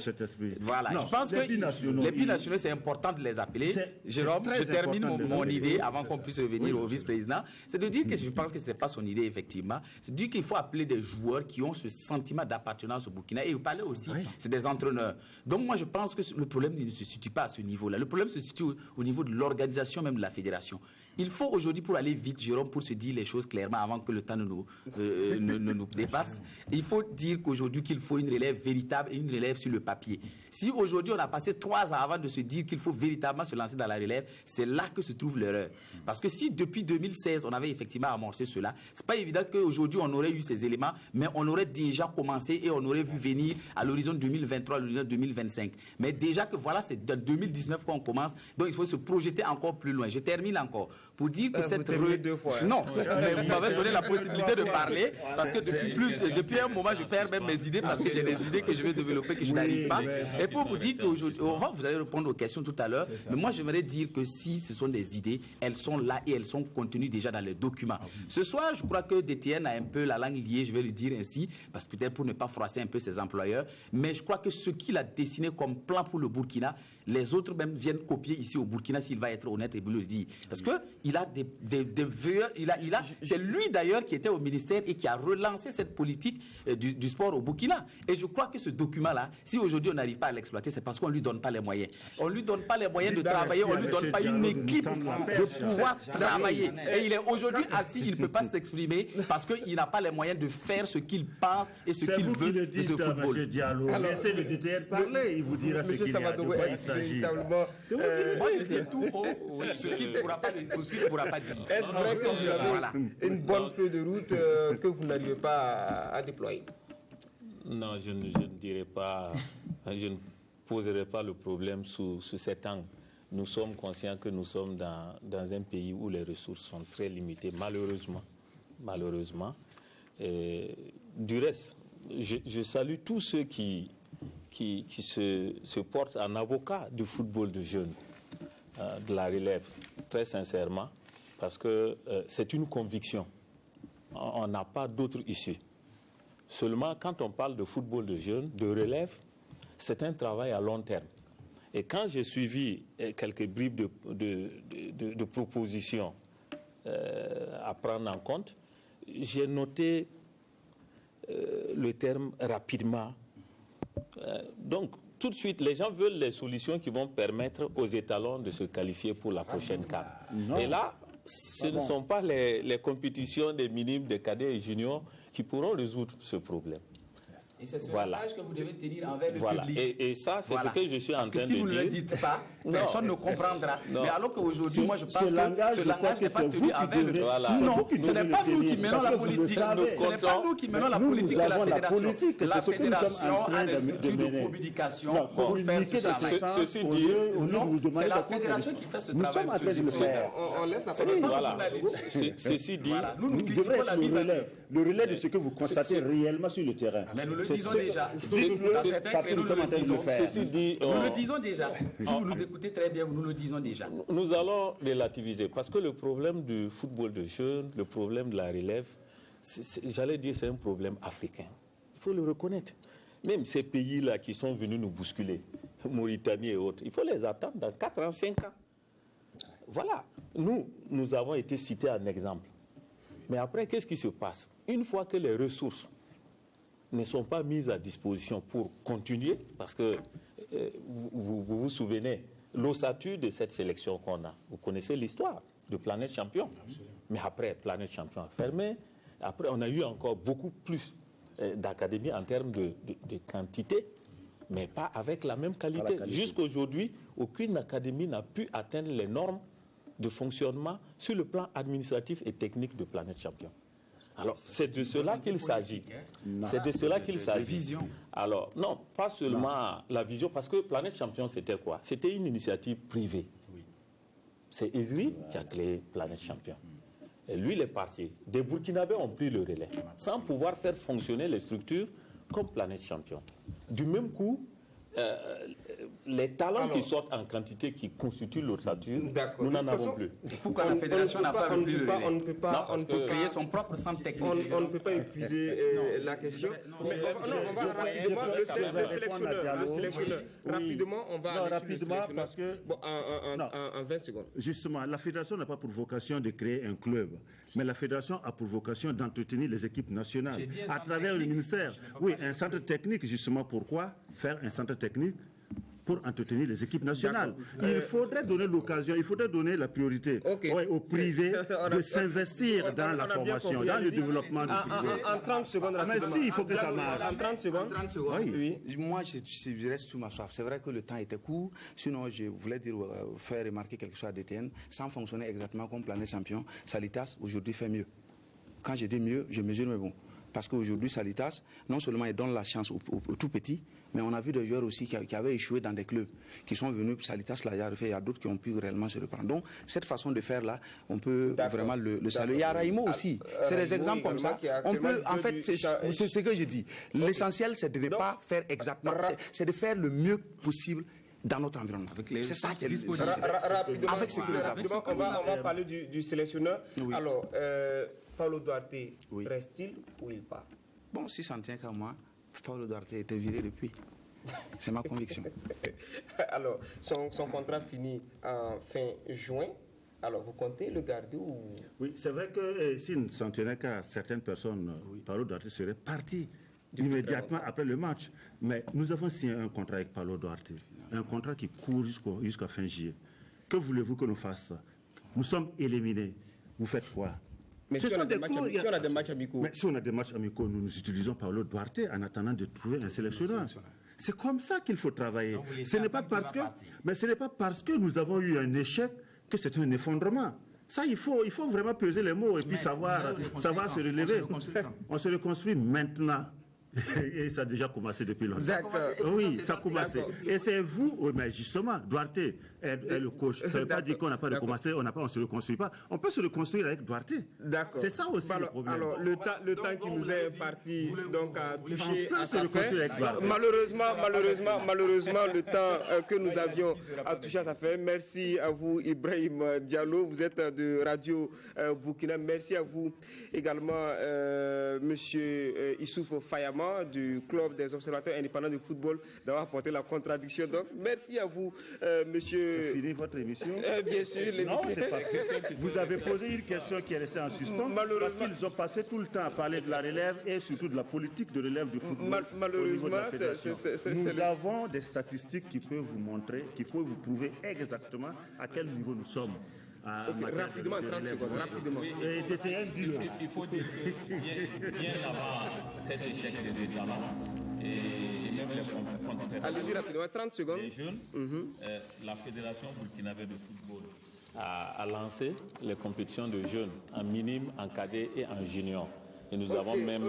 Voilà, je pense que les binationaux, c'est important de les appeler. Jérôme, je termine mon idée avant qu'on puisse revenir au vice-président. C'est de dire que je pense que ce n'est pas son idée, effectivement. C'est de dire qu'il faut appeler des joueurs qui ont ce sentiment d'appartenance au Burkina. Et vous parlez aussi, c'est des entraîneurs. Donc moi, je pense que le problème ne se situe pas à ce niveau-là. Le problème se situe au niveau de l'organisation même de la fédération. Il faut aujourd'hui, pour aller vite, Jérôme, pour se dire les choses clairement avant que le temps ne nous dépasse, il faut dire qu'aujourd'hui qu'il faut une relève véritable et une relève sur le papier. Si aujourd'hui on a passé 3 ans avant de se dire qu'il faut véritablement se lancer dans la relève, c'est là que se trouve l'erreur. Parce que si depuis 2016 on avait effectivement amorcé cela, c'est pas évident qu'aujourd'hui on aurait eu ces éléments, mais on aurait déjà commencé et on aurait vu venir à l'horizon 2023, à l'horizon 2025. Mais déjà que voilà, c'est de 2019 qu'on commence, donc il faut se projeter encore plus loin. Je termine encore. Pour dire que cette... deux fois, Non, mais vous m'avez donné la possibilité de parler, parce que depuis un moment, je perds même mes idées, parce que j'ai des idées que je vais développer, que je n'arrive pas. Et pour vous dire qu'aujourd'hui, vous allez répondre aux questions tout à l'heure, mais moi, j'aimerais dire que si ce sont des idées, elles sont là et elles sont contenues déjà dans les documents. Ce soir, je crois que DTN a un peu la langue liée, je vais le dire ainsi, parce que peut-être pour ne pas froisser un peu ses employeurs, mais je crois que ce qu'il a dessiné comme plan pour le Burkina, les autres même viennent copier ici au Burkina s'il va être honnête et vous le dire. Parce que il a des vœux, c'est lui d'ailleurs qui était au ministère et qui a relancé cette politique du sport au Burkina. Et je crois que ce document-là, si aujourd'hui on n'arrive pas à l'exploiter, c'est parce qu'on ne lui donne pas les moyens. On ne lui donne pas les moyens de travailler, on ne lui donne pas une équipe de pouvoir travailler. Et il est aujourd'hui assis, il ne peut pas s'exprimer parce qu'il n'a pas les moyens de faire ce qu'il pense et ce qu'il veut de ce football. Laissez le DTN parler, il vous dira ce qu'il y a, de quoi il s'agit. Moi, je dis tout ce qu'il ne pourra pas dire. Est-ce vrai que vous avez une bonne feuille de route que vous n'arrivez pas à déployer? Non, je ne dirais pas, je ne poserai pas le problème sous cet angle. Nous sommes conscients que nous sommes dans un pays où les ressources sont très limitées, malheureusement. Et du reste, je salue tous ceux qui se portent en avocat du football de jeunes, de la relève, très sincèrement, parce que c'est une conviction. On n'a pas d'autre issue. Seulement, quand on parle de football de jeunes, de relève, c'est un travail à long terme. Et quand j'ai suivi quelques bribes de propositions à prendre en compte, j'ai noté le terme rapidement. Donc, tout de suite, les gens veulent les solutions qui vont permettre aux étalons de se qualifier pour la prochaine CAN. Et là, ce ne sont pas les compétitions des minimes, des cadets et juniors qui pourront résoudre ce problème. Et c'est ce langage que vous devez tenir envers le public. Et ça, c'est ce que je suis en train de dire. Parce que si vous ne le dites pas, personne ne comprendra. Mais alors qu'aujourd'hui, moi, je pense que ce langage n'est pas tenu envers le public. Non, ce n'est pas nous qui menons la politique. Ce n'est pas nous qui menons la politique de la fédération. La fédération a des structures de communication pour faire ce travail. Ceci dit, c'est la fédération qui fait ce travail. On laisse la parole. Ceci dit, nous critiquons la mise en œuvre. Le relais de ce que vous constatez réellement sur le terrain. Mais nous le disons déjà. Nous le disons déjà. Si vous nous écoutez très bien, nous le disons déjà. Nous allons relativiser parce que le problème du football de jeunes, le problème de la relève, j'allais dire c'est un problème africain. Il faut le reconnaître. Même ces pays-là qui sont venus nous bousculer, Mauritanie et autres, il faut les attendre dans 4 ans, 5 ans. Voilà. Nous avons été cités en exemple. Mais après, qu'est-ce qui se passe? Une fois que les ressources ne sont pas mises à disposition pour continuer, parce que vous vous souvenez, l'ossature de cette sélection qu'on a, vous connaissez l'histoire de Planète Champion. Mais après, Planète Champion a fermé. Après, on a eu encore beaucoup plus d'académies en termes de quantité, mais pas avec la même qualité. Jusqu'à aujourd'hui, aucune académie n'a pu atteindre les normes de fonctionnement sur le plan administratif et technique de Planète Champion. Alors, c'est de cela qu'il s'agit. C'est de cela qu'il s'agit. Alors, non, pas seulement la vision, parce que Planète Champion, c'était quoi? C'était une initiative privée. C'est Ezri qui a créé Planète Champion. Et lui, il est parti. Des Burkinabés ont pris le relais, sans pouvoir faire fonctionner les structures comme Planète Champion. Du même coup, les talents qui sortent en quantité qui constituent l'ossature, nous n'en avons plus. Pourquoi la fédération n'a pas repris le relais? On ne peut pas créer son propre centre technique. On ne peut pas épuiser la question. Mais on va rapidement le sélectionneur. Rapidement, on va aller sur le sélectionneur. Parce que en 20 secondes. Justement, la fédération n'a pas pour vocation de créer un club, mais la fédération a pour vocation d'entretenir les équipes nationales à travers le ministère. Oui, un centre technique, justement, pourquoi faire un centre technique pour entretenir les équipes nationales. Il faudrait donner l'occasion, il faudrait donner la priorité au privé de s'investir dans la formation, dans le développement du football. En 30 secondes, mais si, il faut que ça marche. En 30 secondes. Oui. Moi, je reste sous ma soif. C'est vrai que le temps était court. Sinon, je voulais faire remarquer quelque chose à DTN. Sans fonctionner exactement comme Planète Champion, Salitas, aujourd'hui, fait mieux. Quand je dis mieux, je mesure mes bons. Parce qu'aujourd'hui, Salitas, non seulement il donne la chance aux tout petits, mais on a vu des joueurs aussi qui avaient échoué dans des clubs, qui sont venus, Salitas l'a refait, il y a d'autres qui ont pu réellement se reprendre. Donc, cette façon de faire là, on peut vraiment le saluer. Il y a Raïmo aussi, c'est des exemples comme ça. On peut, en fait, c'est ce que je dis. L'essentiel, c'est de ne pas faire exactement, c'est de faire le mieux possible dans notre environnement. C'est ça qui est l'essentiel. Rapidement, on va parler du sélectionneur. Alors, Paulo Duarte, reste-t-il ou il part? Bon, si ça ne tient qu'à moi, Paulo Duarte a été viré depuis. C'est ma conviction. Alors, son contrat finit en fin juin. Alors, vous comptez le garder ou... Oui, c'est vrai que s'il ne s'en tenait qu'à certaines personnes, Paulo Duarte serait parti immédiatement après le match. Mais nous avons signé un contrat avec Paulo Duarte, un contrat qui court jusqu'à fin juillet. Que voulez-vous que nous fassions? Nous sommes éliminés. Vous faites quoi? Mais si on a des matchs amicaux. Mais si on a des matchs amicaux, nous utilisons Paulo Duarte en attendant de trouver un sélectionneur. C'est comme ça qu'il faut travailler. Ce n'est pas parce que nous avons eu un échec que c'est un effondrement. Ça, il faut vraiment peser les mots et puis savoir se relever. On se reconstruit maintenant. Et ça a déjà commencé depuis longtemps. Oui, ça a commencé. Et c'est vous, oui, mais justement, Duarte est le coach. Ça ne veut pas dire qu'on n'a pas recommencé, on ne se reconstruit pas. On peut se reconstruire avec Duarte. D'accord. C'est ça aussi le problème. Alors, le temps qui nous est imparti donc, a touché à sa fin. Malheureusement, le temps que nous avions a touché à sa fin. Merci à vous, Ibrahim Diallo. Vous êtes de Radio Burkina. Merci à vous également, Monsieur Issouf Fayama. président du club des observateurs indépendants de football, d'avoir apporté la contradiction. Donc, merci à vous, monsieur. C'est fini votre émission? Bien sûr, l'émission. Non, c'est pas fait. Vous avez posé une question qui est restée en suspens. Parce qu'ils ont passé tout le temps à parler de la relève et surtout de la politique de relève du football. Malheureusement, nous avons des statistiques qui peuvent vous montrer, qui peuvent vous prouver exactement à quel niveau nous sommes. Rapidement, 30 secondes, rapidement. Il faut dire que bien avant cet échec des talents et même les compétences. Allez-y rapidement, 30 secondes. Les jeunes, la Fédération burkinabé de football a lancé les compétitions de jeunes en minime, en cadet et en junior. Et nous avons même...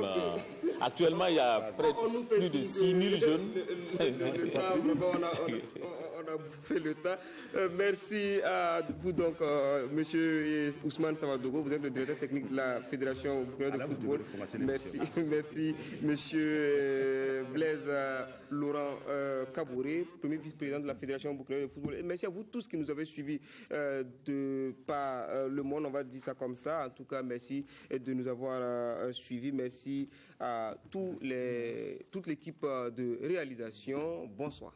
actuellement, il y a plus de 6000 jeunes. On a bouffé le temps. Merci à vous, donc, monsieur Ousmane Samadogo. Vous êtes le directeur technique de la Fédération burkinabé de football. Merci, monsieur Blaise Laurent Kabouré, premier vice-président de la Fédération burkinabé de football. Et merci à vous tous qui nous avez suivis de par le monde, on va dire ça comme ça. En tout cas, merci de nous avoir suivis. Merci à toute l'équipe de réalisation. Bonsoir.